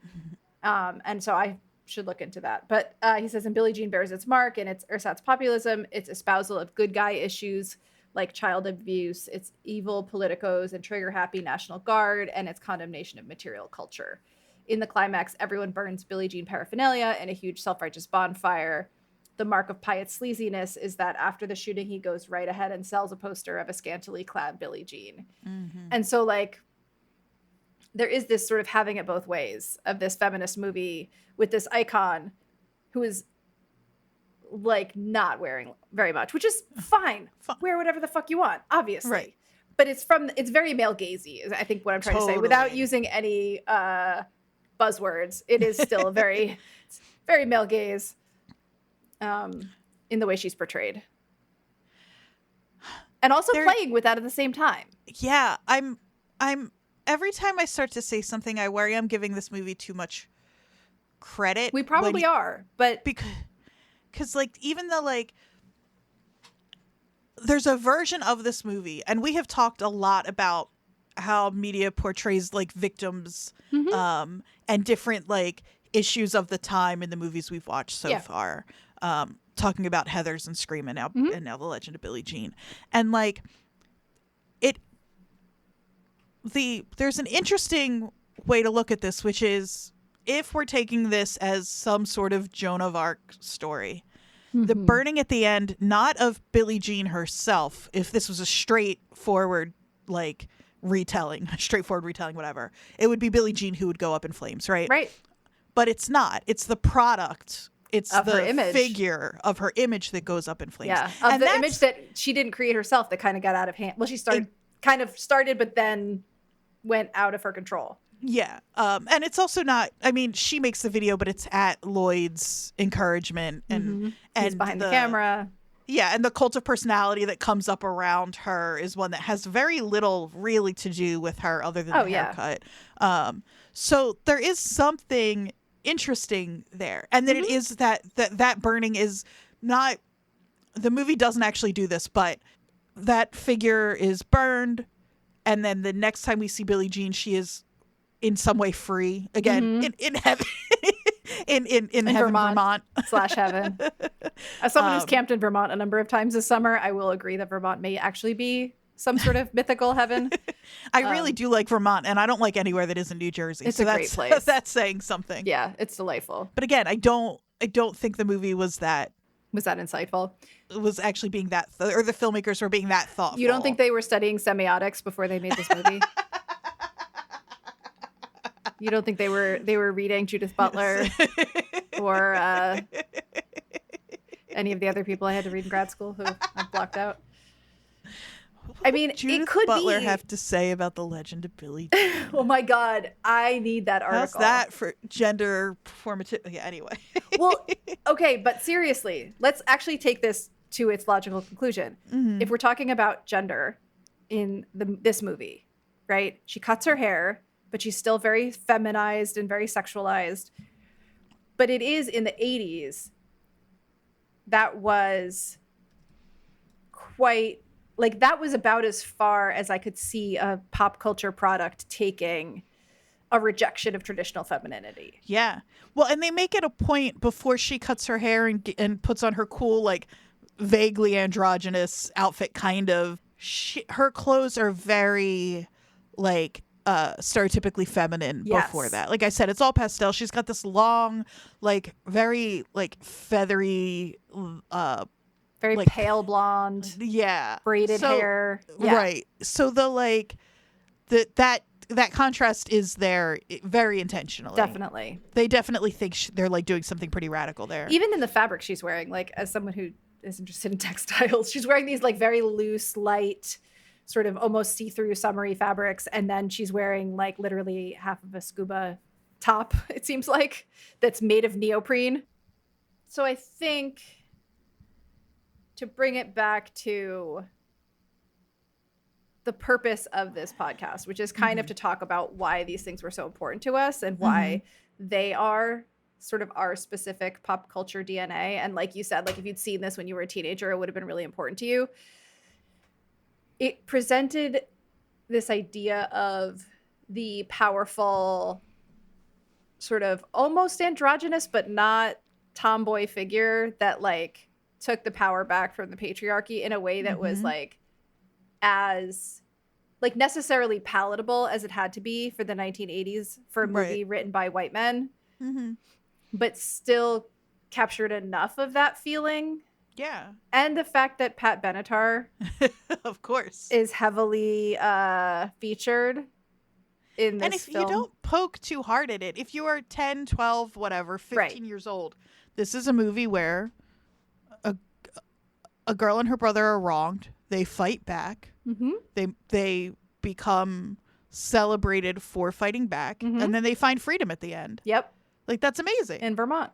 And so I should look into that. But he says, and Billie Jean bears its mark in its ersatz populism, its espousal of good guy issues like child abuse, its evil politicos and trigger-happy National Guard, and its condemnation of material culture. In the climax, everyone burns Billie Jean paraphernalia in a huge self-righteous bonfire. The mark of Pyatt's sleaziness is that after the shooting, he goes right ahead and sells a poster of a scantily clad Billie Jean. And so, like, there is this sort of having it both ways of this feminist movie with this icon who is like not wearing very much, which is fine. Wear whatever the fuck you want, obviously. Right. But it's very male gazy, is I think what I'm trying to say, without using any buzzwords. It is still very male gaze in the way she's portrayed. And also playing with that at the same time. Yeah, I'm every time I start to say something, I worry I'm giving this movie too much credit. We probably are, but because like, even though like there's a version of this movie, and we have talked a lot about how media portrays like victims and different like issues of the time in the movies we've watched so far. Talking about Heathers and Scream and now The Legend of Billie Jean. And like there's an interesting way to look at this, which is if we're taking this as some sort of Joan of Arc story, the burning at the end, not of Billie Jean herself, if this was a straightforward retelling, whatever, it would be Billie Jean who would go up in flames, right? Right. But it's not. It's the product. It's of the image. Figure of her image that goes up in flames. Yeah, of the image that she didn't create herself that kind of got out of hand. Well, she kind of started, but then went out of her control. Yeah. And it's also not, I mean, she makes the video, but it's at Lloyd's encouragement and he's behind the camera. Yeah, and the cult of personality that comes up around her is one that has very little really to do with her other than the haircut. So there is something interesting there. And then it is that burning is not, the movie doesn't actually do this, but that figure is burned, and then the next time we see Billie Jean, she is in some way free again in heaven. in heaven, Vermont / heaven. As someone who's camped in Vermont a number of times this summer, I will agree that Vermont may actually be some sort of mythical heaven. I really do like Vermont, and I don't like anywhere that isn't New Jersey. It's a great place. That's saying something. Yeah, it's delightful. But again, I don't think the movie was that insightful. It was actually being that, or the filmmakers were being that thoughtful. You don't think they were studying semiotics before they made this movie? You don't think they were reading Judith Butler or any of the other people I had to read in grad school who I've blocked out? I mean, Judith it could Butler be. have to say about The Legend of Billie Jean? Oh my God, I need that article. How's that for gender formative? Yeah, anyway. Well, okay, but seriously, let's actually take this to its logical conclusion. If we're talking about gender in this movie, right? She cuts her hair, but she's still very feminized and very sexualized. But it is in the 80s that was quite, like, that was about as far as I could see a pop culture product taking a rejection of traditional femininity. Yeah. Well, and they make it a point before she cuts her hair and puts on her cool, like, vaguely androgynous outfit, kind of. Her clothes are very, like, stereotypically feminine before that. Like I said, it's all pastel. She's got this long, like, very, like, feathery Very like, pale blonde. Yeah. Braided hair. Yeah. Right. So that contrast is there very intentionally. Definitely. They definitely think they're like doing something pretty radical there. Even in the fabric she's wearing, like as someone who is interested in textiles, she's wearing these like very loose, light, sort of almost see-through summery fabrics. And then she's wearing like literally half of a scuba top, it seems like, that's made of neoprene. So I think to bring it back to the purpose of this podcast, which is kind of to talk about why these things were so important to us and why they are sort of our specific pop culture DNA. And like you said, like if you'd seen this when you were a teenager, it would have been really important to you. It presented this idea of the powerful, sort of almost androgynous, but not tomboy figure that like took the power back from the patriarchy in a way that was like as like necessarily palatable as it had to be for the 1980s for a movie written by white men, but still captured enough of that feeling. Yeah. And the fact that Pat Benatar of course is heavily featured in this and if film. you don't poke too hard at it, if you are 10, 12, whatever, 15 years old, this is a movie where a girl and her brother are wronged. They fight back. They become celebrated for fighting back, and then they find freedom at the end. Yep. Like, that's amazing. In Vermont.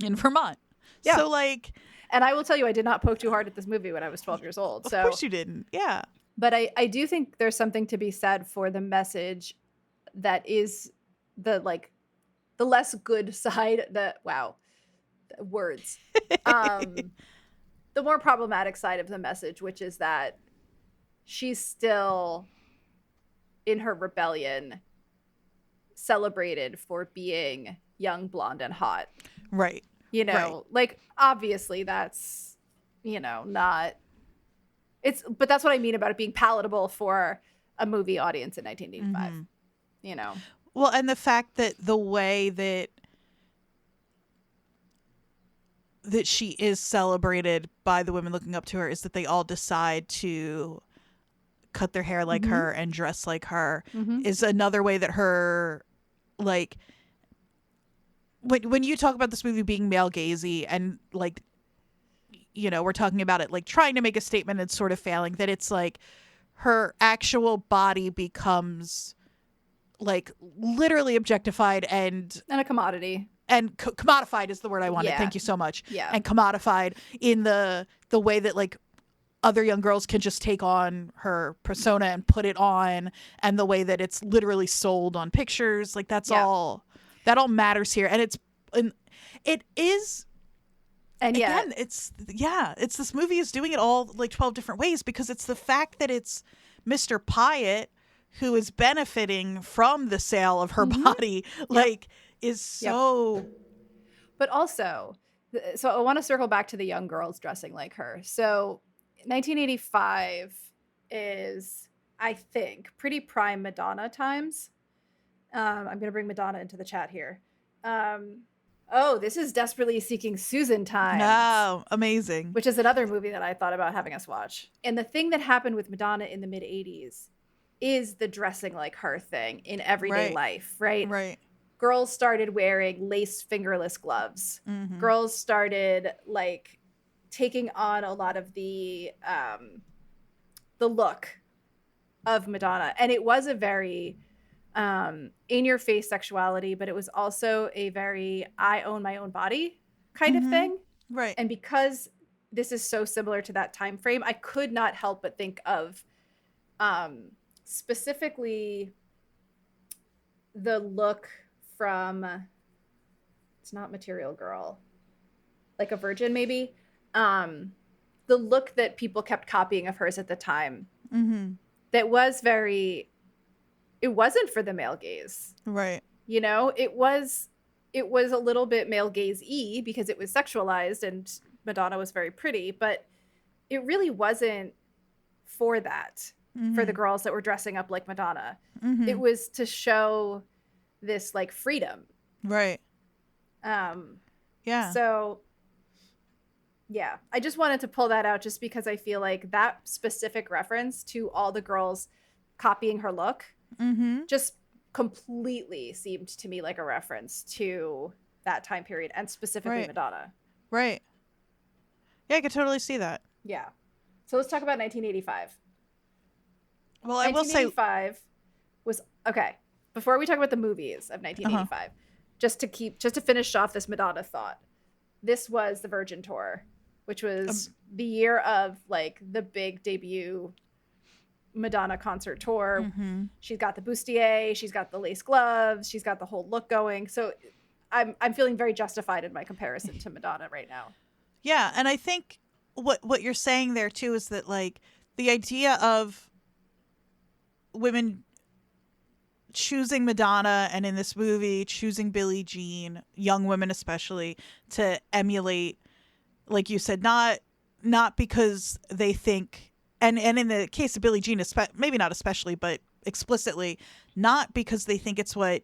Yeah. So, like... And I will tell you, I did not poke too hard at this movie when I was 12 years old. Of course you didn't. Yeah. But I do think there's something to be said for the message that is the less good side, the words. The more problematic side of the message, which is that she's still in her rebellion celebrated for being young, blonde, and hot. Right. You know, like obviously that's, not but that's what I mean about it being palatable for a movie audience in 1985. Well, and the fact that the way that she is celebrated by the women looking up to her is that they all decide to cut their hair like her and dress like her is another way that her, like, when you talk about this movie being male gazy and like, we're talking about it like trying to make a statement and sort of failing, that it's like her actual body becomes like literally objectified and a commodity. And commodified is the word I wanted. Yeah. Thank you so much. Yeah. And commodified in the way that like other young girls can just take on her persona and put it on, and the way that it's literally sold on pictures. Like that all matters here. And it is. And again, it's this movie is doing it all like 12 different ways, because it's the fact that it's Mr. Pyatt who is benefiting from the sale of her body. Like, is so but also so I want to circle back to the young girls dressing like her. So 1985 is, I think, pretty prime Madonna times. I'm gonna bring Madonna into the chat here. This is Desperately Seeking Susan times. Oh, amazing. Which is another movie that I thought about having us watch. And the thing that happened with Madonna in the mid 80s is the dressing like her thing in everyday life, right? Girls started wearing lace fingerless gloves. Girls started like taking on a lot of the look of Madonna. And it was a very in your face sexuality, but it was also a very I own my own body kind of thing. Right. And because this is so similar to that time frame, I could not help but think of specifically the look from, it's not Material Girl, like a Virgin maybe, the look that people kept copying of hers at the time, that was very, it wasn't for the male gaze, right? It was a little bit male gaze-y because it was sexualized and Madonna was very pretty, but it really wasn't for that, for the girls that were dressing up like Madonna. It was to show this like freedom, right? So Yeah, I just wanted to pull that out just because I feel like that specific reference to all the girls copying her look just completely seemed to me like a reference to that time period and specifically Madonna. Right. Yeah, I could totally see that. Yeah. So let's talk about 1985. Well, I will say 1985 was okay. Before we talk about the movies of 1985, just to finish off this Madonna thought, this was the Virgin Tour, which was the year of like the big debut Madonna concert tour. She's got the bustier, she's got the lace gloves, she's got the whole look going. So I'm feeling very justified in my comparison to Madonna right now. Yeah, and I think what you're saying there too is that like the idea of women choosing Madonna and in this movie choosing Billie Jean, young women especially, to emulate, like you said, not because they think, and in the case of Billie Jean, maybe not especially, but explicitly, not because they think it's what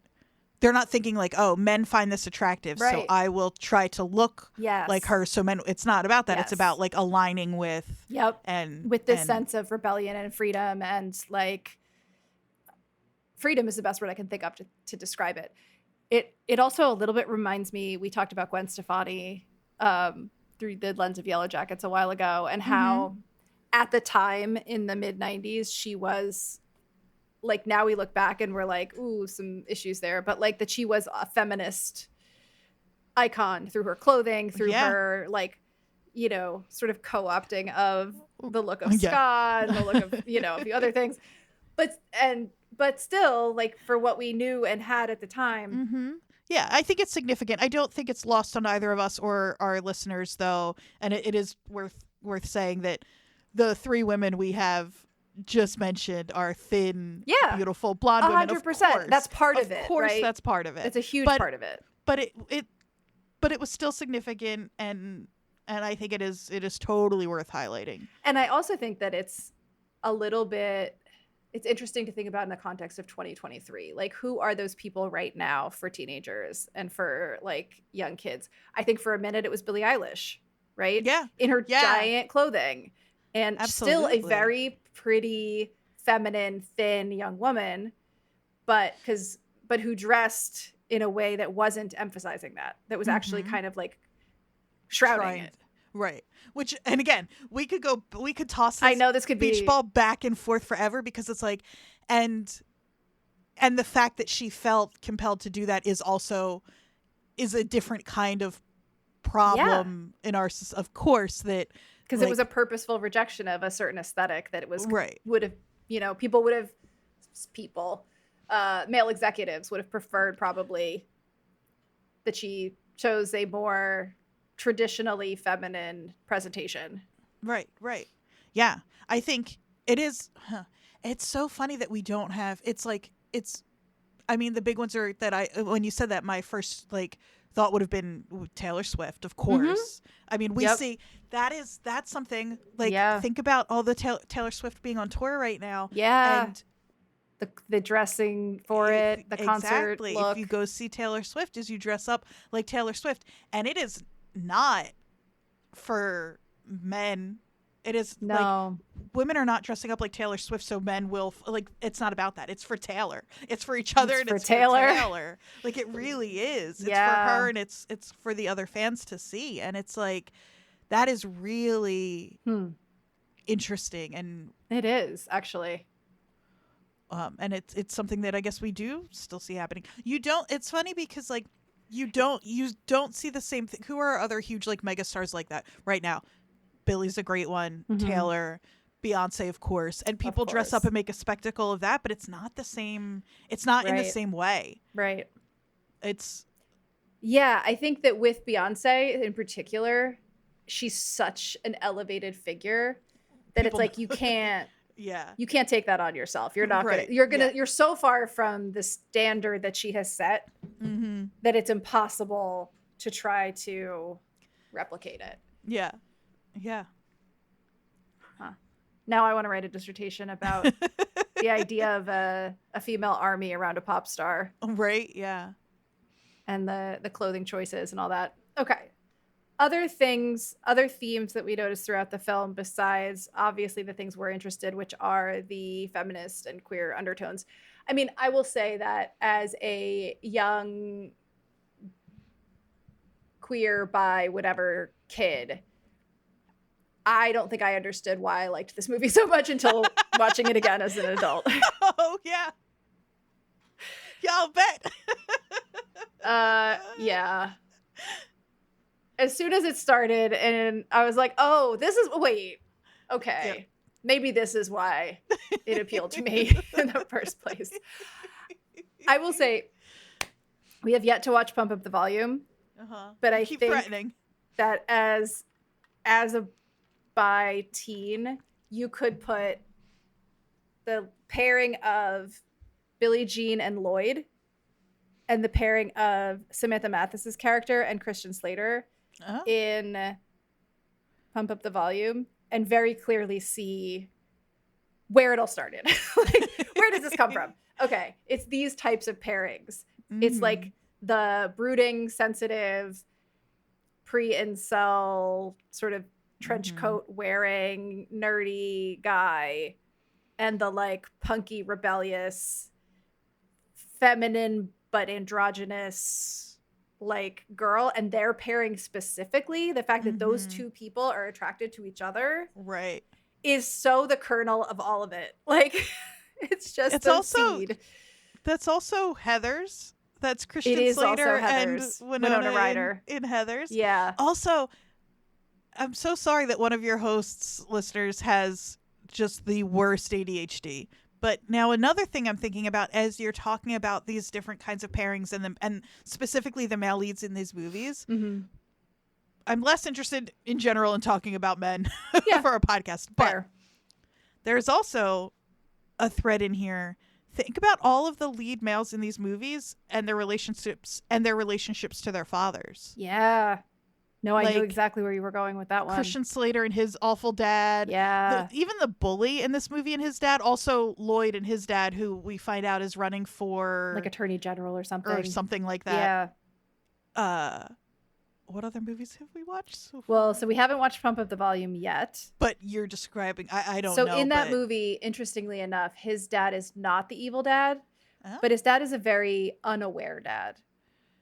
they're not thinking like, oh, men find this attractive, so I will try to look like her. So men, it's not about that. It's about like aligning with, and with this sense of rebellion and freedom, and like freedom is the best word I can think of to describe it. It also a little bit reminds me, we talked about Gwen Stefani through the lens of Yellowjackets a while ago, and how at the time in the mid 90s, she was like, now we look back and we're like, ooh, some issues there. But like that she was a feminist icon through her clothing, through her like, you know, sort of co-opting of the look of ska and the look of, you know, a few other things. But still, like for what we knew and had at the time. Yeah, I think it's significant. I don't think it's lost on either of us or our listeners, though. And it is worth saying that the three women we have just mentioned are thin, beautiful blonde women. 100%. That's part of it. Of course, right? That's part of it. It's a huge part of it. But it was still significant, and I think it is totally worth highlighting. And I also think that it's a little bit. It's interesting to think about in the context of 2023. Like, who are those people right now for teenagers and for like young kids? I think for a minute it was Billie Eilish, right? Yeah, in her giant clothing, and still a very pretty, feminine, thin young woman, but who dressed in a way that wasn't emphasizing that was actually kind of like shrouding it. Right. Which, and again, we could toss this I know this could beach ball back and forth forever, because it's like, and the fact that she felt compelled to do that is a different kind of problem in our, of course, that because it was a purposeful rejection of a certain aesthetic that it was would have, you know, male executives would have preferred probably that she chose a more traditionally feminine presentation. Right. Yeah. I think it is. It's so funny that we don't have. I mean, the big ones are that when you said that, my first like thought would have been Taylor Swift, of course. I mean, we see that's something like think about all the Taylor Swift being on tour right now. Yeah. And the dressing for it, the concert look. If you go see Taylor Swift, is you dress up like Taylor Swift, and it is not for men. It is like women are not dressing up like Taylor Swift, so men will like. It's not about that. It's for Taylor. It's for each other, and it's for Taylor. Like it really is. It's for her, and it's for the other fans to see. And it's like that is really interesting, and it is actually. And it's something that I guess we do still see happening. You don't. It's funny because like you don't see the same thing. Who are other huge like mega stars like that right now? Billie's a great one. Taylor, Beyonce, of course. And people dress up and make a spectacle of that, but it's not the same. It's not in the same way. Right. Yeah, I think that with Beyonce in particular, she's such an elevated figure that it's like you can't. You can't take that on yourself. You're not you're so far from the standard that she has set that it's impossible to try to replicate it. Yeah. Huh. Now I want to write a dissertation about the idea of a female army around a pop star. Right. Yeah. And the clothing choices and all that. Okay. other themes that we noticed throughout the film, besides obviously the things we're interested, which are the feminist and queer undertones. I mean, I will say that as a young queer bi whatever kid, I don't think I understood why I liked this movie so much until watching it again as an adult. Oh yeah. Yeah, I'll bet. Yeah. As soon as it started, and I was like, oh, okay. Yep. Maybe this is why it appealed to me in the first place. I will say, we have yet to watch Pump Up the Volume, but I keep think threatening that as a bi teen, you could put the pairing of Billie Jean and Lloyd and the pairing of Samantha Mathis's character and Christian Slater in Pump Up the Volume and very clearly see where it all started. Like, where does this come from? Okay, it's these types of pairings. It's like the brooding, sensitive, pre-incel, sort of trench coat wearing, nerdy guy, and the like punky, rebellious, feminine but androgynous like girl, and their pairing specifically, the fact that those two people are attracted to each other, right, is so the kernel of all of it. Like, it's seed. That's also Heathers. That's Christian Slater and Winona Ryder in Heathers. Yeah. Also, I'm so sorry that one of your hosts' listeners has just the worst ADHD. But now another thing I'm thinking about as you're talking about these different kinds of pairings and specifically the male leads in these movies, I'm less interested in general in talking about men for a podcast. But there's also a thread in here. Think about all of the lead males in these movies and their relationships to their fathers. Yeah. No, I knew exactly where you were going with that one. Christian Slater and his awful dad. Yeah. Even the bully in this movie and his dad. Also Lloyd and his dad, who we find out is running for... like attorney general or something. Or something like that. Yeah. What other movies have we watched so far? Well, so we haven't watched Pump Up the Volume yet. But you're describing... I don't know. So in that movie, interestingly enough, his dad is not the evil dad. But his dad is a very unaware dad.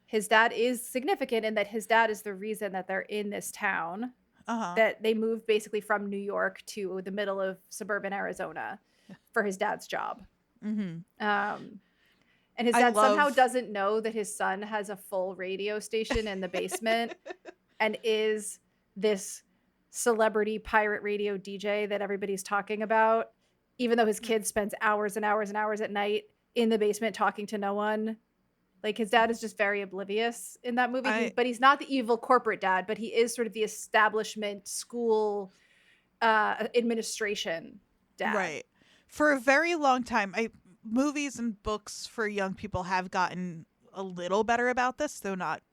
His dad is significant in that his dad is the reason that they're in this town. That they moved basically from New York to the middle of suburban Arizona for his dad's job. And his dad somehow doesn't know that his son has a full radio station in the basement and is this celebrity pirate radio DJ that everybody's talking about, even though his kid spends hours and hours and hours at night in the basement talking to no one. Like, his dad is just very oblivious in that movie. But he's not the evil corporate dad, but he is sort of the establishment school administration dad. Right. For a very long time, movies and books for young people have gotten a little better about this, though not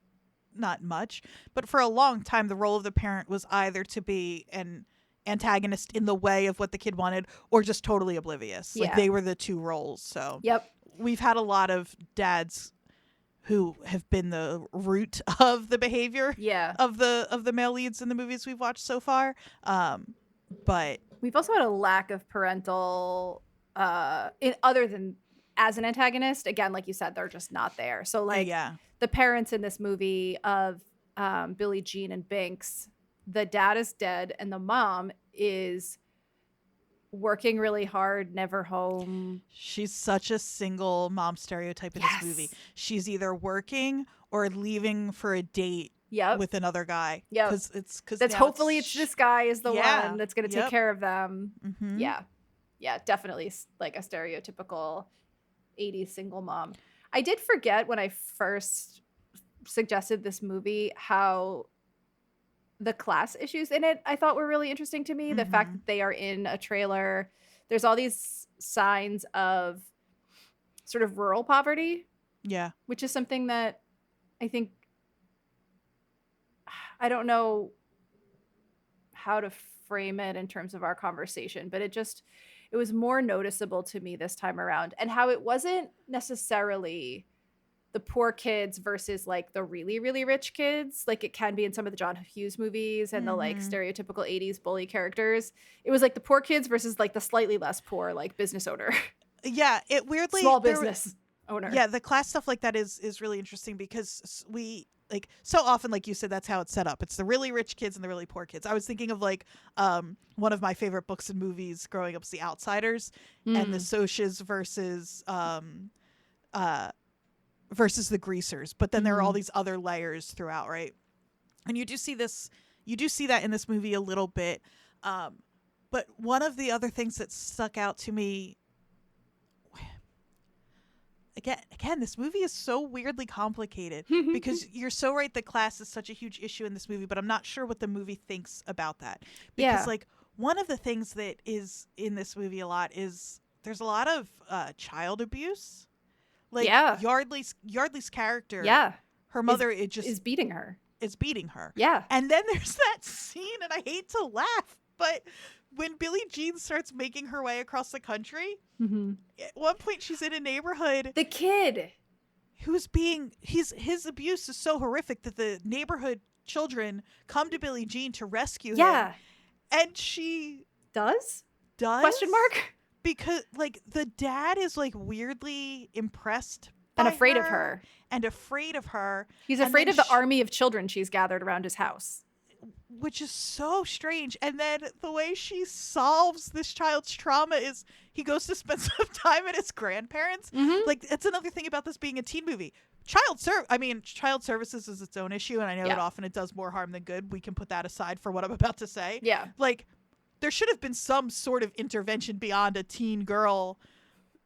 much. But for a long time, the role of the parent was either to be an antagonist in the way of what the kid wanted or just totally oblivious. Like, they were the two roles. So we've had a lot of dads who have been the root of the behavior of the male leads in the movies we've watched so far. But we've also had a lack of parental other than as an antagonist. Again, like you said, they're just not there. So like the parents in this movie of Billie Jean and Binx, the dad is dead and the mom is working really hard, never home. She's such a single mom stereotype in this movie. She's either working or leaving for a date with another guy. Because hopefully it's this guy is the one that's going to take care of them. Yeah, definitely like a stereotypical 80s single mom. I did forget when I first suggested this movie how the class issues in it I thought were really interesting to me. The fact that they are in a trailer. There's all these signs of sort of rural poverty. Yeah. Which is something that I think, I don't know how to frame it in terms of our conversation, but it was more noticeable to me this time around, and how it wasn't necessarily the poor kids versus like the really, really rich kids, like it can be in some of the John Hughes movies and the like stereotypical 80s bully characters. It was like the poor kids versus like the slightly less poor like business owner. Yeah, it weirdly small business owner. Yeah, the class stuff like that is really interesting because we like so often, like you said, that's how it's set up. It's the really rich kids and the really poor kids. I was thinking of like one of my favorite books and movies growing up is The Outsiders and the Socias versus the Greasers. But then there are all these other layers throughout, right? And you do see that in this movie a little bit. But one of the other things that stuck out to me, again, this movie is so weirdly complicated because you're so right that class is such a huge issue in this movie, but I'm not sure what the movie thinks about that. Because like one of the things that is in this movie a lot is there's a lot of child abuse. Like Yardley's character, her mother is beating her. Is beating her. Yeah. And then there's that scene, and I hate to laugh, but when Billie Jean starts making her way across the country, at one point she's in a neighborhood. The kid who's his abuse is so horrific that the neighborhood children come to Billie Jean to rescue him. And she does? Question mark? Because like the dad is like weirdly impressed and afraid of her. And afraid of her. He's afraid of the army of children she's gathered around his house. Which is so strange. And then the way she solves this child's trauma is he goes to spend some time at his grandparents. Like, that's another thing about this being a teen movie. Child services is its own issue, and I know that often it does more harm than good. We can put that aside for what I'm about to say. Yeah. Like, there should have been some sort of intervention beyond a teen girl.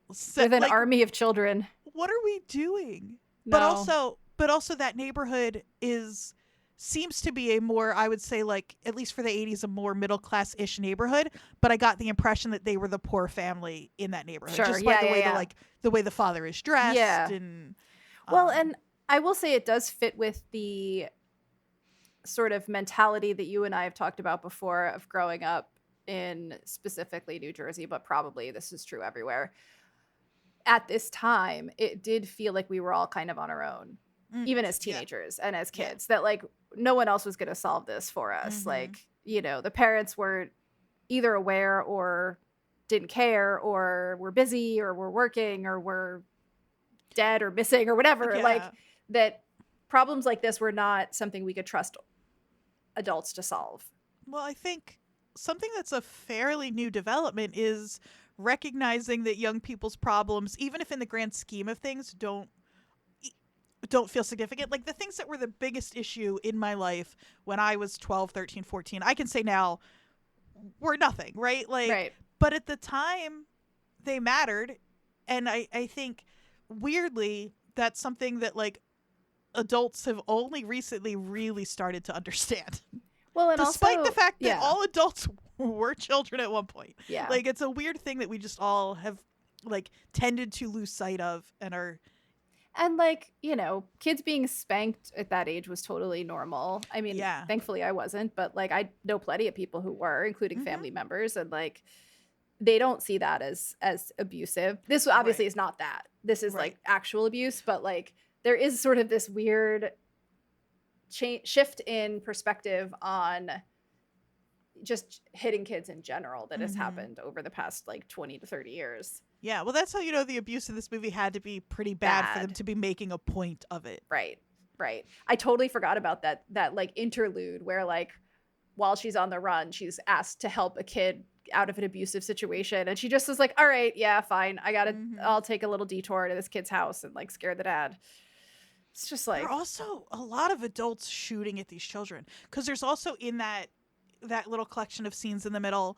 With an army of children. What are we doing? No. But also that neighborhood seems to be a more, I would say, like, at least for the 80s, a more middle-class-ish neighborhood. But I got the impression that they were the poor family in that neighborhood. Sure, just by the way the father is dressed. Yeah. And, well, and I will say it does fit with the sort of mentality that you and I have talked about before of growing up in specifically New Jersey, but probably this is true everywhere. At this time, it did feel like we were all kind of on our own. Even as teenagers and as kids, that like no one else was going to solve this for us. Like, you know, the parents were either aware or didn't care or were busy or were working or were dead or missing or whatever. Like that problems like this were not something we could trust adults to solve. Well, I think something that's a fairly new development is recognizing that young people's problems, even if in the grand scheme of things, don't feel significant. Like the things that were the biggest issue in my life when I was 12, 13, 14, I can say now were nothing, right? Like, but at the time they mattered. And I think weirdly, that's something that like adults have only recently really started to understand. Well, and despite also, the fact that all adults were children at one point. Yeah. Like it's a weird thing that we just all have like tended to lose sight of and are. And like, you know, kids being spanked at that age was totally normal. I mean, thankfully I wasn't, but like I know plenty of people who were, including family members, and like they don't see that as abusive. This obviously is not that. This is like actual abuse, but like there is sort of this weird shift in perspective on just hitting kids in general that has happened over the past like 20 to 30 years. Yeah, well, that's how you know the abuse in this movie had to be pretty bad for them to be making a point of it. Right. I totally forgot about that like interlude where like while she's on the run, she's asked to help a kid out of an abusive situation, and she just is like, all right, yeah, fine, I'll take a little detour to this kid's house and like scare the dad. It's just like, there are also a lot of adults shooting at these children, because there's also in that little collection of scenes in the middle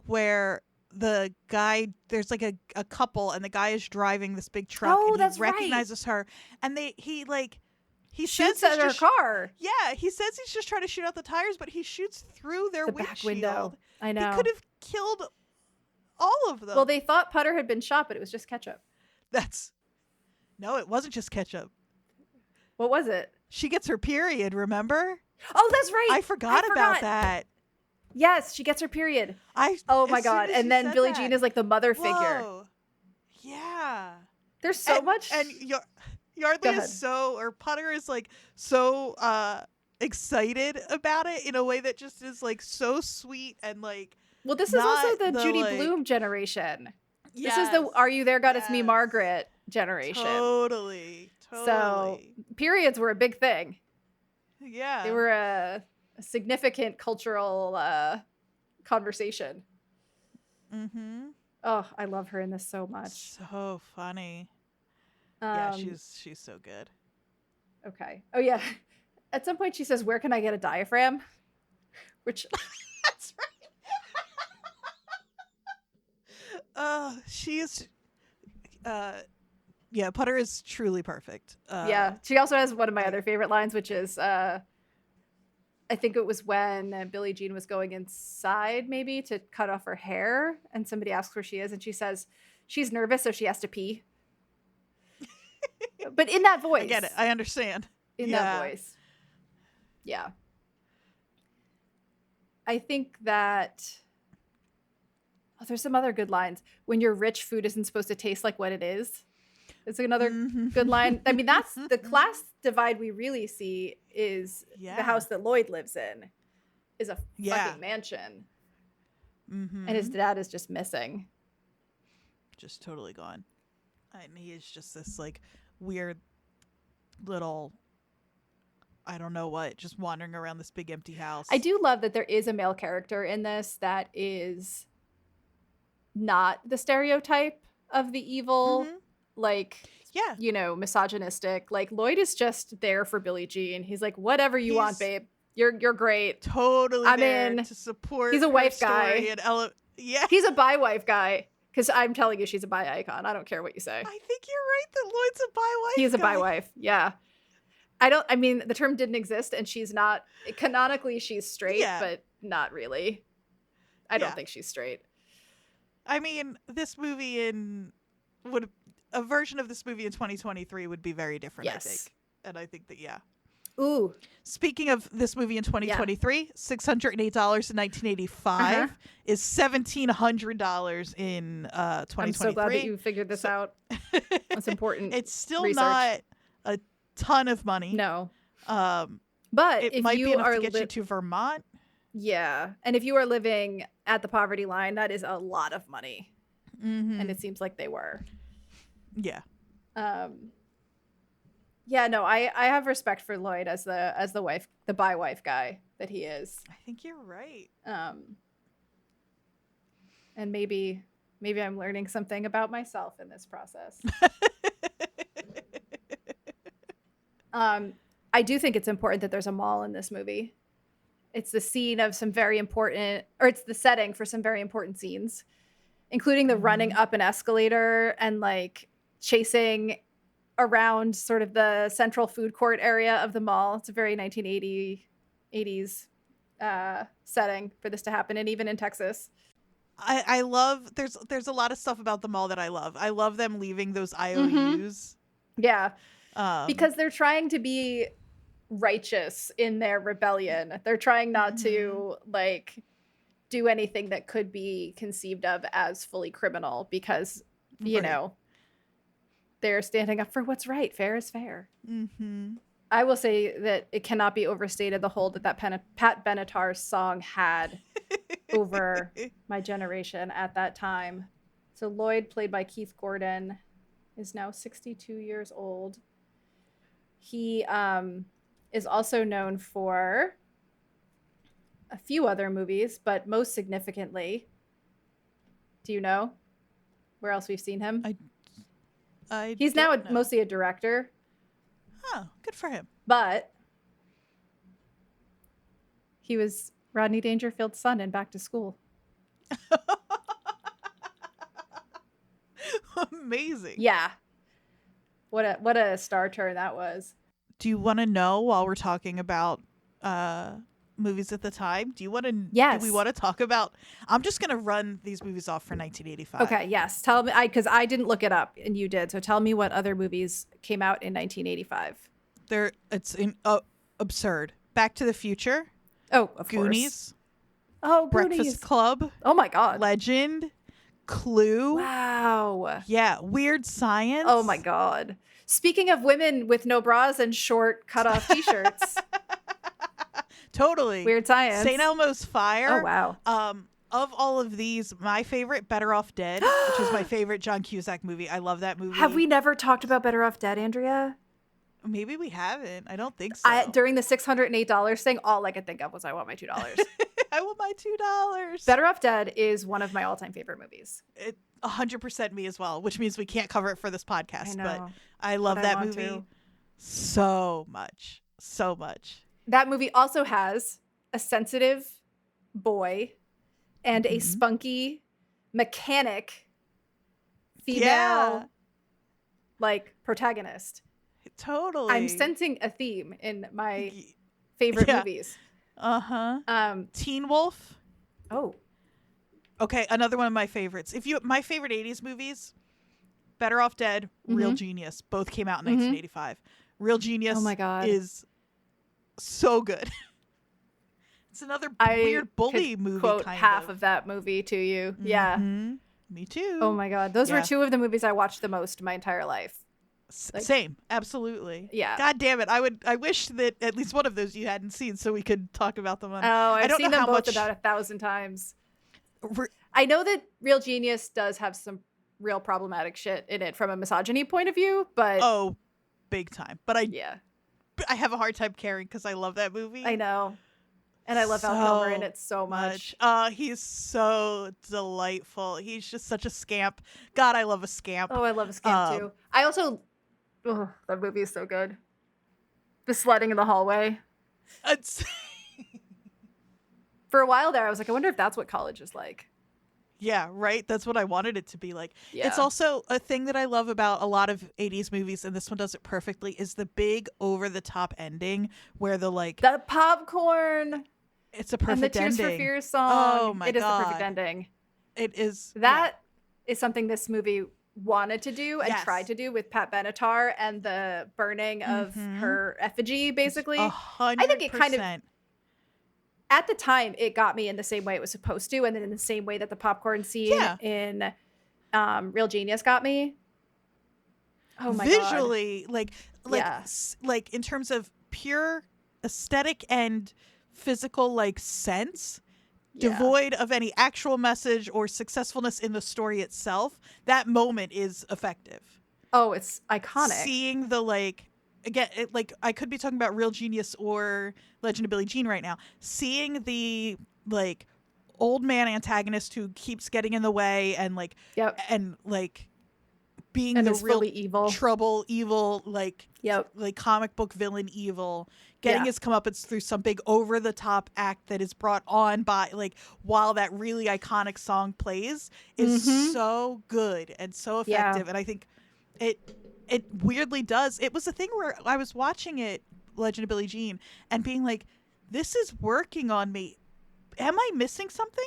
where the guy, there's like a couple, and the guy is driving this big truck, and he recognizes her, and he shoots at her car. Yeah, he says he's just trying to shoot out the tires, but he shoots through their back window. I know. He could have killed all of them. Well, they thought Putter had been shot, but it was just ketchup. No, it wasn't just ketchup. What was it? She gets her period, remember? Oh, that's right. I forgot about that. Yes, she gets her period. Oh my God. And then Billie Jean is like the mother figure. Yeah. There's so much. And Yardley is Potter is like so excited about it in a way that just is like so sweet and like. Well, this is also the Judy Blume generation. Yes. This is the "Are you there, God? It's me, Margaret" generation. Totally. So periods were a big thing. Yeah, they were a significant cultural conversation. Mm-hmm. Oh, I love her in this so much. So funny. Yeah, she's so good. Okay. Oh yeah. At some point she says, "Where can I get a diaphragm?" Which that's right. She's yeah, Potter is truly perfect. Yeah. She also has one of my other favorite lines, which is I think it was when Billie Jean was going inside maybe to cut off her hair and somebody asks where she is and she says she's nervous so she has to pee. But in that voice. I get it. I understand. In that voice. Yeah. I think that there's some other good lines. When you're rich, food isn't supposed to taste like what it is. It's another good line. I mean, that's the class divide we really see is the house that Lloyd lives in is a fucking mansion. Mm-hmm. And his dad is just missing. Just totally gone. And he is just this like weird little, I don't know what, just wandering around this big empty house. I do love that there is a male character in this that is not the stereotype of the evil, like, you know, misogynistic. Like, Lloyd is just there for Billie Jean. He's like, whatever you want, babe. You're great. Totally I'm there in to support. He's a wife guy. Yeah. He's a bi wife guy. Because I'm telling you, she's a bi icon. I don't care what you say. I think you're right that Lloyd's a bi wife. He's a bi wife. Yeah. I mean, the term didn't exist and she's not, canonically she's straight, but not really. I don't think she's straight. I mean, this movie a version of this movie in 2023 would be very different, I think. And I think that, Ooh. Speaking of this movie in 2023, $608 in 1985 is $1,700 in 2023. I'm so glad that you figured this out. That's important. It's still not a ton of money. No. But it might be enough to get you to Vermont. Yeah. And if you are living at the poverty line, that is a lot of money. Mm-hmm. And it seems like they were. Yeah. Yeah, no, I have respect for Lloyd as the wife, the bi wife guy that he is. I think you're right. And maybe I'm learning something about myself in this process. I do think it's important that there's a mall in this movie. It's the scene of some very important, or it's the setting for some very important scenes, including the running up an escalator and like chasing around sort of the central food court area of the mall. It's a very 1980s setting for this to happen, and even in Texas. I love there's a lot of stuff about the mall that I love. I love them leaving those IOUs. Yeah. Because they're trying to be righteous in their rebellion. They're trying not to like do anything that could be conceived of as fully criminal because, you know, they're standing up for what's right. Fair is fair. Mm-hmm. I will say that it cannot be overstated the hold that Pat Benatar's song had over my generation at that time. So Lloyd, played by Keith Gordon, is now 62 years old. He is also known for a few other movies, but most significantly, do you know where else we've seen him? He's now mostly a director. Oh, good for him. But he was Rodney Dangerfield's son in Back to School. Amazing. Yeah. What a star turn that was. Do you want to know while we're talking about movies at the time? Do you want to? Yes. Do we want to talk about? I'm just going to run these movies off for 1985. Okay. Yes. Tell me, because I didn't look it up and you did. So tell me what other movies came out in 1985. It's absurd. Back to the Future. Oh, of Goonies. Course. Oh, Breakfast Goonies. Club. Oh my God. Legend. Clue. Wow. Yeah. Weird Science. Oh my God. Speaking of women with no bras and short cutoff t-shirts. Totally. Weird Science. St. Elmo's Fire. Oh, wow. Of all of these, my favorite, Better Off Dead, which is my favorite John Cusack movie. I love that movie. Have we never talked about Better Off Dead, Andrea? Maybe we haven't. I don't think so. During the $608 thing, all I could think of was I want my $2. I want my $2. Better Off Dead is one of my all-time favorite movies. 100% me as well, which means we can't cover it for this podcast. I know, but I love that movie so much. So much. That movie also has a sensitive boy and a spunky mechanic female like protagonist. Totally. I'm sensing a theme in my favorite movies. Teen Wolf. Oh. Okay, another one of my favorites. My favorite 80s movies, Better Off Dead, Real Genius, both came out in 1985. Real Genius is so good. It's another weird bully movie. Quote half of that movie to you. Yeah. Me too. Oh my God. Those were two of the movies I watched the most my entire life. Same. Absolutely. Yeah. God damn it. I wish that at least one of those you hadn't seen so we could talk about them. I've seen them both about 1,000 times. I know that Real Genius does have some real problematic shit in it from a misogyny point of view, but oh, big time. But I have a hard time caring because I love that movie. I know. And I love Val Kilmer in it so much. He's so delightful. He's just such a scamp. God, I love a scamp. Oh, I love a scamp too. I also, that movie is so good. The sledding in the hallway. For a while there, I was like, I wonder if that's what college is like. Yeah, right? That's what I wanted it to be like. Yeah. It's also a thing that I love about a lot of 80s movies, and this one does it perfectly, is the big over-the-top ending where the popcorn. It's a perfect ending. And the Tears for Fears song. Oh my God. It is the perfect ending. It is. That is something this movie wanted to do and tried to do with Pat Benatar and the burning of her effigy, basically. 100%. I think it kind of, at the time, it got me in the same way it was supposed to, and then in the same way that the popcorn scene in Real Genius got me. Oh my God. Visually, like in terms of pure aesthetic and physical sense, devoid of any actual message or successfulness in the story itself, that moment is effective. Oh, it's iconic. Seeing the again, I could be talking about Real Genius or Legend of Billie Jean right now. Seeing the old man antagonist who keeps getting in the way and being and the is real fully evil, comic book villain evil, getting his comeuppance through some big over the top act that is brought on by while that really iconic song plays is so good and so effective. And I think it weirdly does. It was a thing where I was watching it, Legend of Billie Jean, and being like, this is working on me. Am I missing something?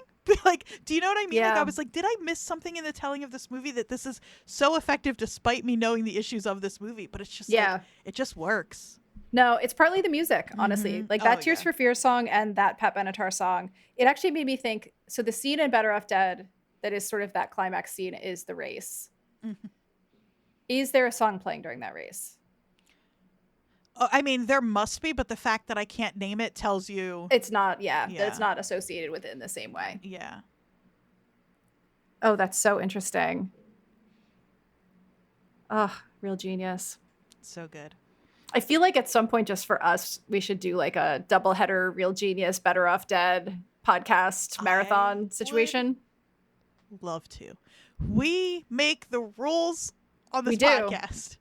Do you know what I mean? I was like, did I miss something in the telling of this movie that this is so effective despite me knowing the issues of this movie? But it's just it just works. No, it's partly the music, honestly. That Tears for Fears song and that Pat Benatar song, it actually made me think, so the scene in Better Off Dead that is sort of that climax scene is the race. Is there a song playing during that race? I mean, there must be, but the fact that I can't name it tells you it's not. That it's not associated with it in the same way. Yeah. Oh, that's so interesting. Oh, Real Genius. So good. I feel like at some point, just for us, we should do a doubleheader Real Genius, Better Off Dead podcast marathon situation. Love to. We make the rules on this podcast.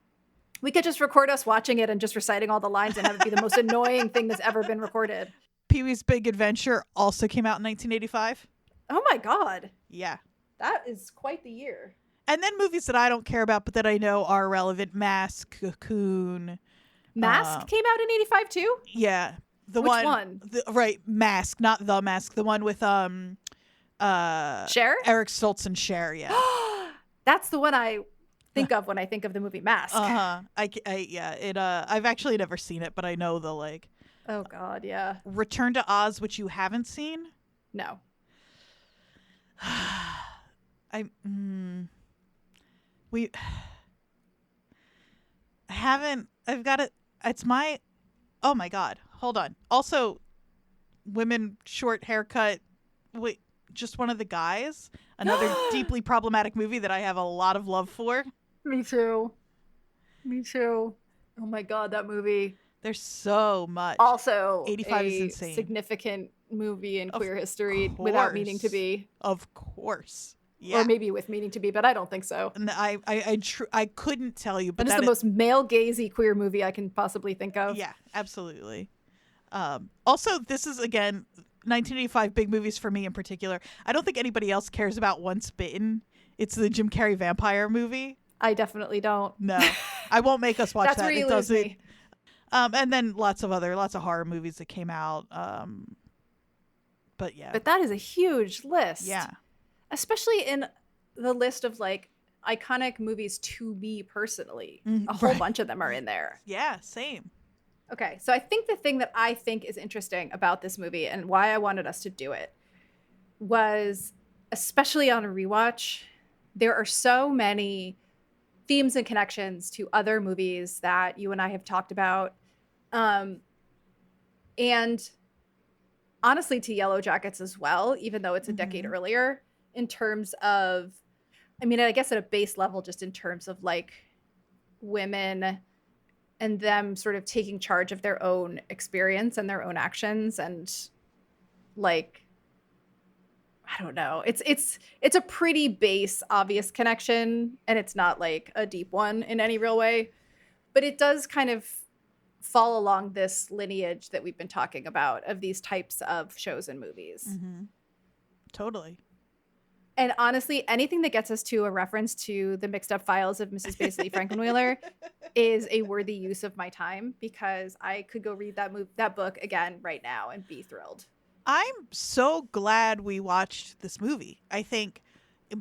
We could just record us watching it and just reciting all the lines and have it be the most annoying thing that's ever been recorded. Pee-wee's Big Adventure also came out in 1985. Oh my God. Yeah. That is quite the year. And then movies that I don't care about but that I know are relevant. Mask, Cocoon. Mask came out in 85 too? Yeah. Which one? Right, Mask, not The Mask. The one with Cher? Eric Stoltz and Cher, yeah. That's the one I think of when I think of the movie Mask. I've actually never seen it, but I know the oh God, yeah. Return to Oz, which you haven't seen? No. I've got it. It's my, oh my God. Hold on. Also, women short haircut. Wait, just one of the guys. Another deeply problematic movie that I have a lot of love for. Me too. Oh my God, that movie. There's so much. Also, 85 is insane. Significant movie in queer history without meaning to be. Of course. Yeah. Or maybe with meaning to be, but I don't think so. And I couldn't tell you. But it's the most male-gazy queer movie I can possibly think of. Yeah, absolutely. Also, this is, again, 1985 big movies for me in particular. I don't think anybody else cares about Once Bitten. It's the Jim Carrey vampire movie. I definitely don't. No, I won't make us watch That's that. Where you lose me. And then lots of horror movies that came out. But yeah. But that is a huge list. Yeah. Especially in the list of like iconic movies to me personally. A whole bunch of them are in there. Yeah, same. Okay, so I think the thing that I think is interesting about this movie and why I wanted us to do it was, especially on a rewatch, there are so many themes and connections to other movies that you and I have talked about. And honestly, to Yellowjackets as well, even though it's a decade earlier, in terms of, I mean, I guess at a base level, just in terms of like women and them sort of taking charge of their own experience and their own actions, and like, I don't know. It's a pretty base, obvious connection, and it's not like a deep one in any real way, but it does kind of fall along this lineage that we've been talking about of these types of shows and movies. Totally. And honestly, anything that gets us to a reference to the mixed up files of Mrs. Paisley Frankenweiler is a worthy use of my time, because I could go read that book again right now and be thrilled. I'm so glad we watched this movie. I think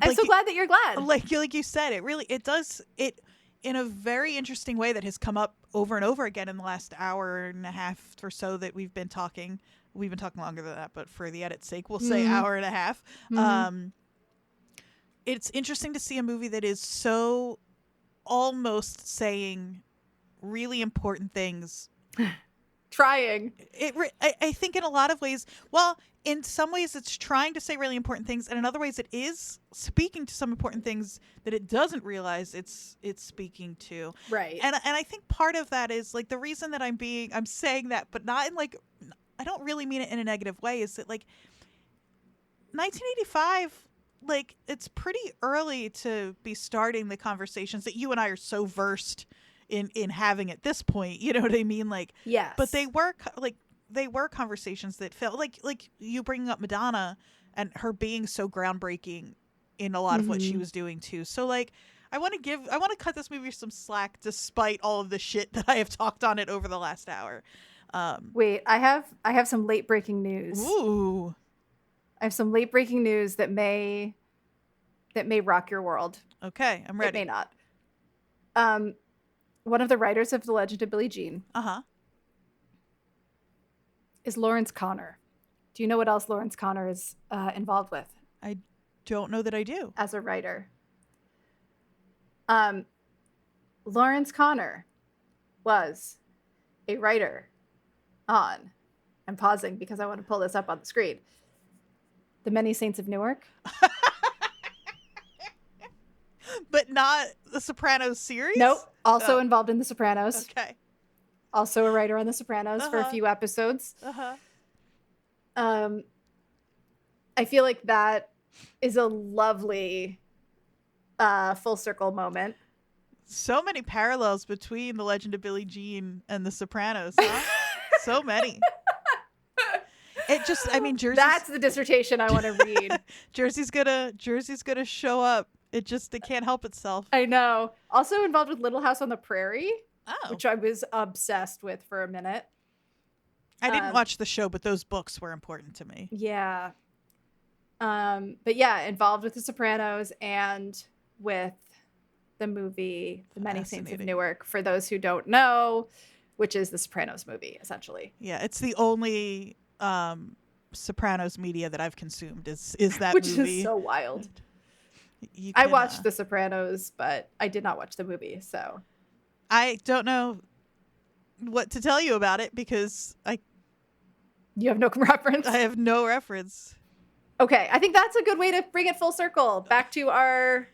I'm so glad that you're glad. Like you said, it does in a very interesting way that has come up over and over again in the last hour and a half or so that we've been talking. We've been talking longer than that, but for the edit's sake, we'll say hour and a half. It's interesting to see a movie that is so almost saying really important things. Trying. I think in a lot of ways, well, in some ways it's trying to say really important things, and in other ways it is speaking to some important things that it doesn't realize it's speaking to. Right. And I think part of that is like the reason that I'm saying that, but not in like, I don't really mean it in a negative way, is that like 1985, like it's pretty early to be starting the conversations that you and I are so versed in having at this point. You know what I mean? Like, yes. But they were conversations that felt like you bringing up Madonna and her being so groundbreaking in a lot of what she was doing too. So like, I want to cut this movie some slack despite all of the shit that I have talked on it over the last hour. Wait, I have some late breaking news. Ooh. I have some late breaking news that may rock your world. Okay, I'm ready. It may not. One of the writers of The Legend of Billie Jean is Lawrence Connor. Do you know what else Lawrence Connor is involved with? I don't know that I do. As a writer. Lawrence Connor was a writer on, I'm pausing because I want to pull this up on the screen, The Many Saints of Newark. But not the Sopranos series? Nope. Also involved in The Sopranos. Okay. Also a writer on The Sopranos for a few episodes. I feel like that is a lovely full circle moment. So many parallels between The Legend of Billie Jean and The Sopranos, huh? So many. It just, I mean, Jersey's... That's the dissertation I want to read. Jersey's gonna show up. It can't help itself. I know. Also involved with Little House on the Prairie, Oh. which I was obsessed with for a minute. I didn't watch the show, but those books were important to me. Yeah. But yeah, involved with The Sopranos and with the movie The Many Saints of Newark, for those who don't know, which is the Sopranos movie, essentially. Yeah, it's the only Sopranos media that I've consumed is that which movie. Which is so wild. I watched The Sopranos, but I did not watch the movie, so... I don't know what to tell you about it because You have no reference? I have no reference. Okay, I think that's a good way to bring it full circle. Back to our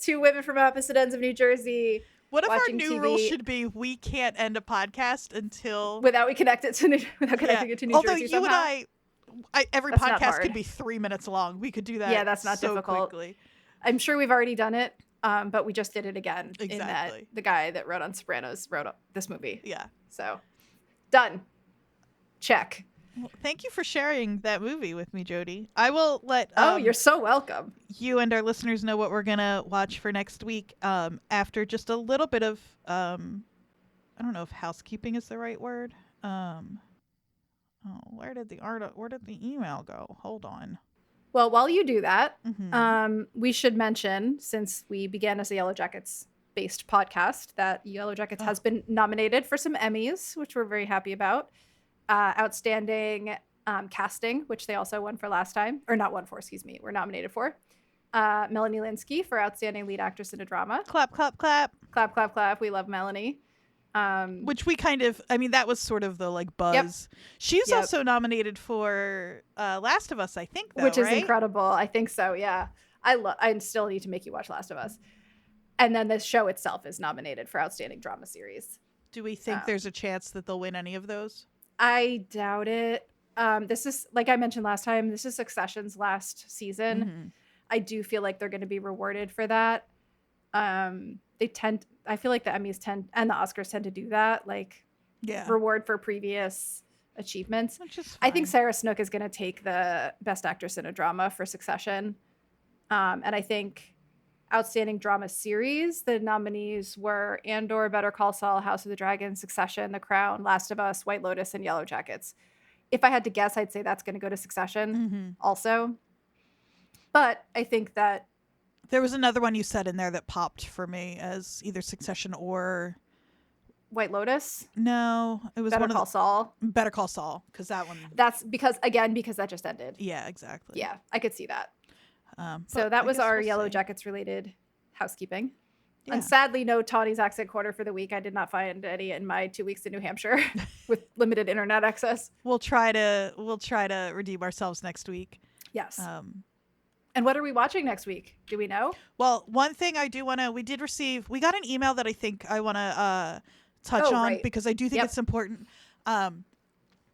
two women from opposite ends of New Jersey. What if our new TV rule should be we can't end a podcast until without connecting it to New Jersey? Although you somehow? And every That's podcast could be 3 minutes long. We could do that. Yeah, that's not so difficult. Quickly. I'm sure we've already done it, but we just did it again. Exactly. In that the guy that wrote on Sopranos wrote up this movie. Yeah. So, done. Check. Well, thank you for sharing that movie with me, Jodie. I will let you're so welcome. You and our listeners know what we're gonna watch for next week. After just a little bit of I don't know if housekeeping is the right word. Where did the email go? Hold on. Well, while you do that, we should mention, since we began as a Yellowjackets based podcast, that Yellowjackets has been nominated for some Emmys, which we're very happy about. Outstanding casting, which they also won for last time, or not won for, excuse me, were nominated for. Melanie Linsky for Outstanding Lead Actress in a Drama. Clap, clap, clap. Clap, clap, clap. We love Melanie. Which we kind of, that was sort of the buzz. Yep. She's also nominated for Last of Us, I think, though, which is right? incredible. I think so, yeah. I still need to make you watch Last of Us. And then the show itself is nominated for Outstanding Drama Series. Do we think there's a chance that they'll win any of those? I doubt it. This is, like I mentioned last time, this is Succession's last season. Mm-hmm. I do feel like they're going to be rewarded for that. I feel like the Emmys and the Oscars tend to do that, reward for previous achievements. Which is fine. I think Sarah Snook is going to take the Best Actress in a Drama for Succession. And I think Outstanding Drama Series, the nominees were Andor, Better Call Saul, House of the Dragon, Succession, The Crown, Last of Us, White Lotus, and Yellowjackets. If I had to guess, I'd say that's going to go to Succession also. But I think that there was another one you said in there that popped for me as either Succession or White Lotus. No, it was Better Call Saul. Better Call Saul, because that one. That's because that just ended. Yeah, exactly. Yeah, I could see that. So that was our Yellowjackets related housekeeping. Yeah. And sadly, no Tawny's accent quarter for the week. I did not find any in my 2 weeks in New Hampshire with limited internet access. We'll try to redeem ourselves next week. Yes. And what are we watching next week? Do we know? Well, one thing I do want to, we got an email that I think I want to touch on because I do think it's important.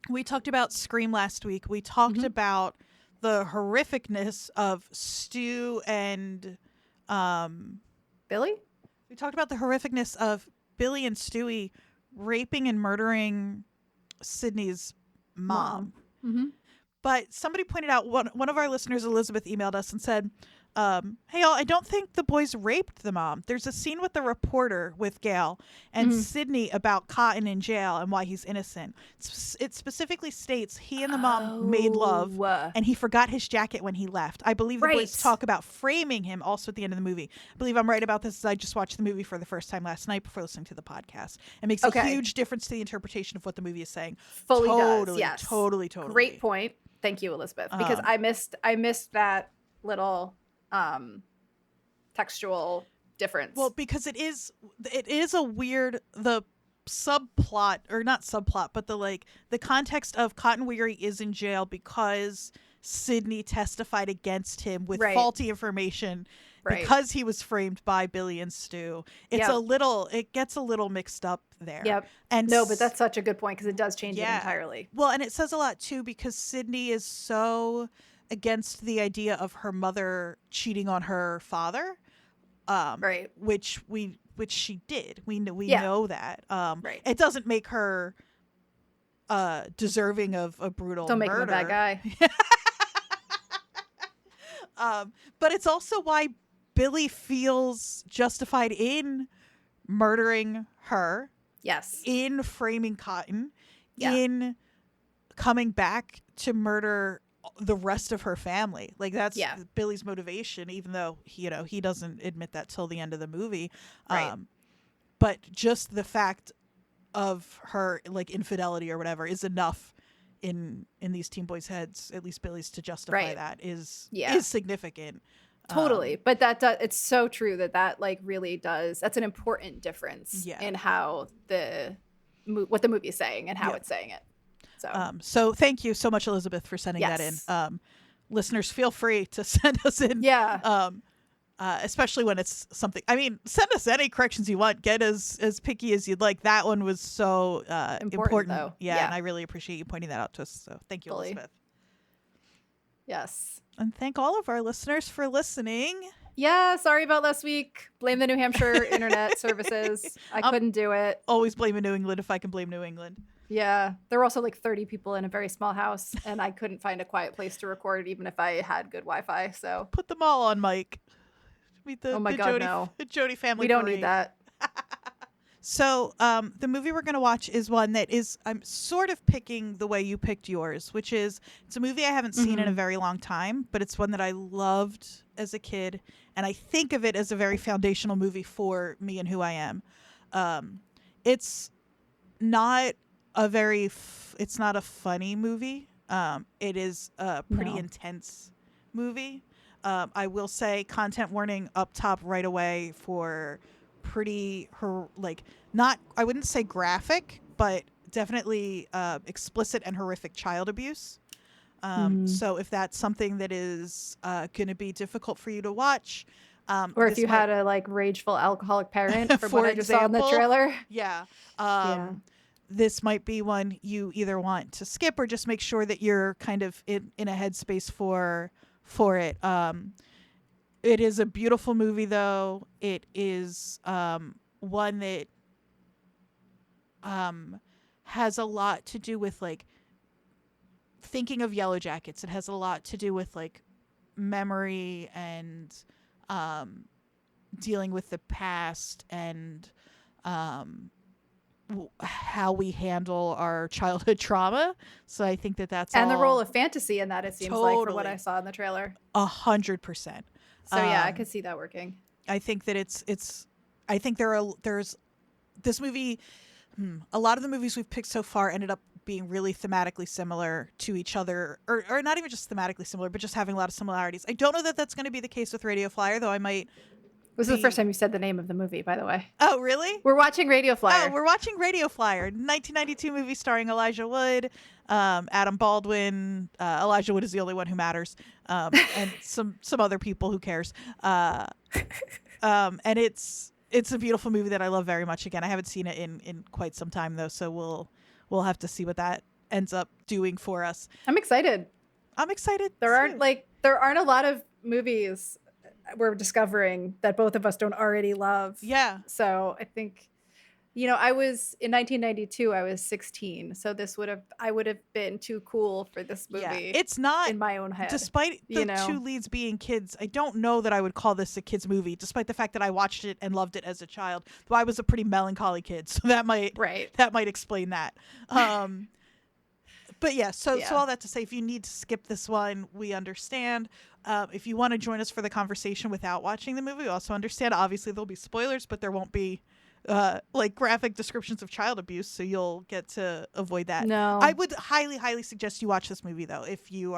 We talked about Scream last week. We talked about the horrificness of Stu and Billy? We talked about the horrificness of Billy and Stewie raping and murdering Sydney's mom. Mm-hmm. But somebody pointed out, one of our listeners, Elizabeth, emailed us and said, hey, y'all, I don't think the boys raped the mom. There's a scene with the reporter with Gail and Sydney about Cotton in jail and why he's innocent. It specifically states he and the mom made love and he forgot his jacket when he left. I believe the boys talk about framing him also at the end of the movie. I believe I'm right about this. I just watched the movie for the first time last night before listening to the podcast. It makes a huge difference to the interpretation of what the movie is saying. Fully does, yes. Totally. Great point. Thank you, Elizabeth. Because I missed that little textual difference. Well, because it is a weird, the subplot, or not subplot, but the context of Cotton Weary is in jail because Sydney testified against him with faulty information because he was framed by Billy and Stu. It gets a little mixed up there. Yep. And no, but that's such a good point because it does change it entirely. Well, and it says a lot too because Sydney is so against the idea of her mother cheating on her father, which she did. We know that. It doesn't make her deserving of a brutal Don't make murder. him a bad guy. But it's also why Billy feels justified in murdering her. Yes. In framing Cotton. Yeah. In coming back to murder the rest of her family. That's Billy's motivation, even though he doesn't admit that till the end of the movie. But just the fact of her infidelity or whatever is enough in these teen boys' heads, at least Billy's, to justify that is significant. Totally. But it's so true that like really does. That's an important difference in how what the movie is saying and how it's saying it. So thank you so much, Elizabeth, for sending that in. Listeners, feel free to send us in. Yeah. Especially when it's something. I mean, send us any corrections you want. Get as picky as you'd like. That one was so important. Though. Yeah, and I really appreciate you pointing that out to us. So thank you, Elizabeth. Yes. And thank all of our listeners for listening. Yeah, sorry about last week. Blame the New Hampshire internet services. I couldn't do it. Always blame New England if I can blame New England. Yeah, there were also like 30 people in a very small house, and I couldn't find a quiet place to record even if I had good Wi-Fi. So put them all on mic. Meet the Jodie family. We don't need that. So the movie we're going to watch is one that I'm sort of picking the way you picked yours, which is it's a movie I haven't seen in a very long time, but it's one that I loved as a kid, and I think of it as a very foundational movie for me and who I am. It's not it's not a funny movie. It is a pretty intense movie. I will say content warning up top right away for pretty I wouldn't say graphic, but definitely explicit and horrific child abuse. So if that's something that is going to be difficult for you to watch, or if you had a rageful alcoholic parent from what I just saw in the trailer, this might be one you either want to skip or just make sure that you're kind of in a headspace for it. It is a beautiful movie, though. It is one that has a lot to do with thinking of Yellowjackets. It has a lot to do with memory and dealing with the past and how we handle our childhood trauma. So I think that's and the role of fantasy in that, it seems like, from what I saw in the trailer. 100%. So yeah, I could see that working. I think that I think there's this movie. A lot of the movies we've picked so far ended up being really thematically similar to each other, or not even just thematically similar, but just having a lot of similarities. I don't know that that's going to be the case with Radio Flyer, though. I might. This is the first time you said the name of the movie, by the way. Oh, really? We're watching Radio Flyer. Oh, we're watching Radio Flyer, 1992 movie starring Elijah Wood, Adam Baldwin. Elijah Wood is the only one who matters, and some other people. Who cares? And it's a beautiful movie that I love very much. Again, I haven't seen it in quite some time though, so we'll have to see what that ends up doing for us. I'm excited. There aren't a lot of movies we're discovering that both of us don't already love. Yeah. So I think, I was in 1992. I was 16, so I would have been too cool for this movie. Yeah. It's not in my own head. Despite the two leads being kids, I don't know that I would call this a kids movie. Despite the fact that I watched it and loved it as a child, though I was a pretty melancholy kid, so that might explain that. But yeah, so all that to say, if you need to skip this one, we understand. If you want to join us for the conversation without watching the movie, we also understand. Obviously, there'll be spoilers, but there won't be graphic descriptions of child abuse, so you'll get to avoid that. No, I would highly, highly suggest you watch this movie though, if you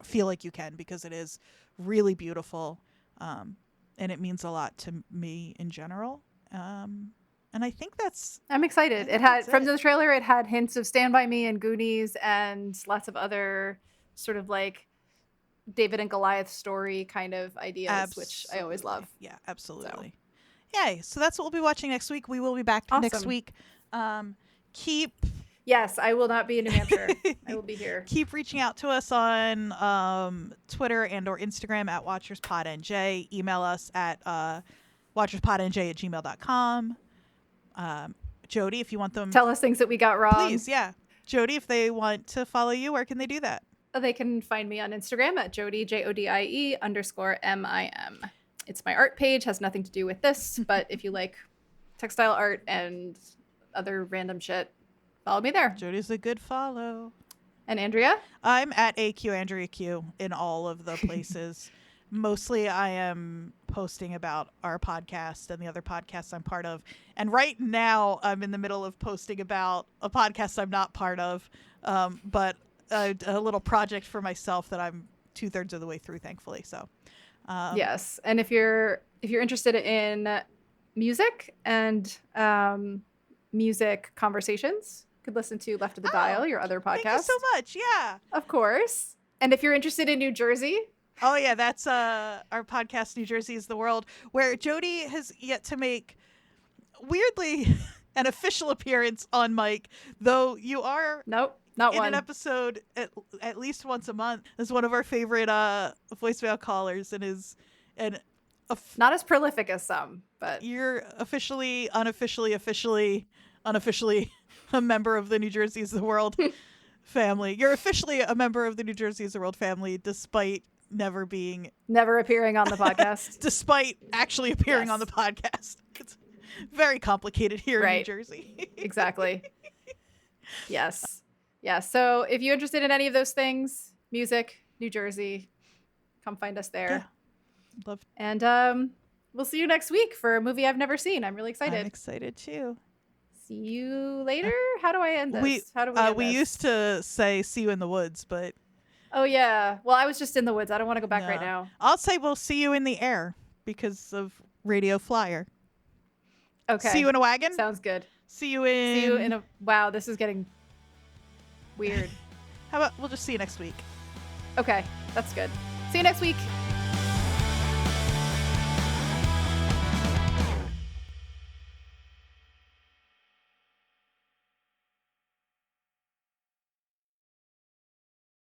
feel like you can, because it is really beautiful, and it means a lot to me in general. And I think I'm excited. It had from the trailer. It had hints of Stand By Me and Goonies and lots of other sort of David and Goliath story kind of ideas, which I always love. Yeah, absolutely. Yay! So that's what we'll be watching next week. We will be back next week. Yes, I will not be in New Hampshire. I will be here. Keep reaching out to us on Twitter and or Instagram at WatchersPodNJ. Email us at WatchersPodNJ@gmail.com. Jodie, if you want them, tell us things that we got wrong. Please, yeah. Jodie, if they want to follow you, where can they do that? They can find me on Instagram at Jodie, JODIE_MIM. It's my art page, has nothing to do with this, but if you like textile art and other random shit, follow me there. Jodie's a good follow. And Andrea? I'm at AQ Andrea Q in all of the places. Mostly I am posting about our podcast and the other podcasts I'm part of. And right now I'm in the middle of posting about a podcast I'm not part of, but a little project for myself that I'm 2/3 of the way through, thankfully. So Yes, and if you're interested in music and music conversations, you could listen to Left of the Dial, your other podcast. Thank you so much. Yeah, of course. And if you're interested in New Jersey, oh yeah, that's our podcast, New Jersey is the World, where Jodie has yet to make, weirdly, an official appearance on mic, though you are not in an episode at least once a month as one of our favorite voicemail callers, and not as prolific as some, but you're officially, unofficially a member of the New Jersey is the World family. You're officially a member of the New Jersey is the World family, despite never appearing on the podcast. Despite actually appearing on the podcast. It's very complicated here in New Jersey. Exactly. Yes. Yeah. So if you're interested in any of those things, music, New Jersey, come find us there. Yeah. And we'll see you next week for a movie I've never seen. I'm really excited. I'm excited too. See you later. How do I end this? We used to say see you in the woods, but oh yeah. Well, I was just in the woods. I don't want to go back right now. I'll say we'll see you in the air because of Radio Flyer. Okay. See you in a wagon? Sounds good. See you in a wow, this is getting weird. How about we'll just see you next week? Okay, that's good. See you next week.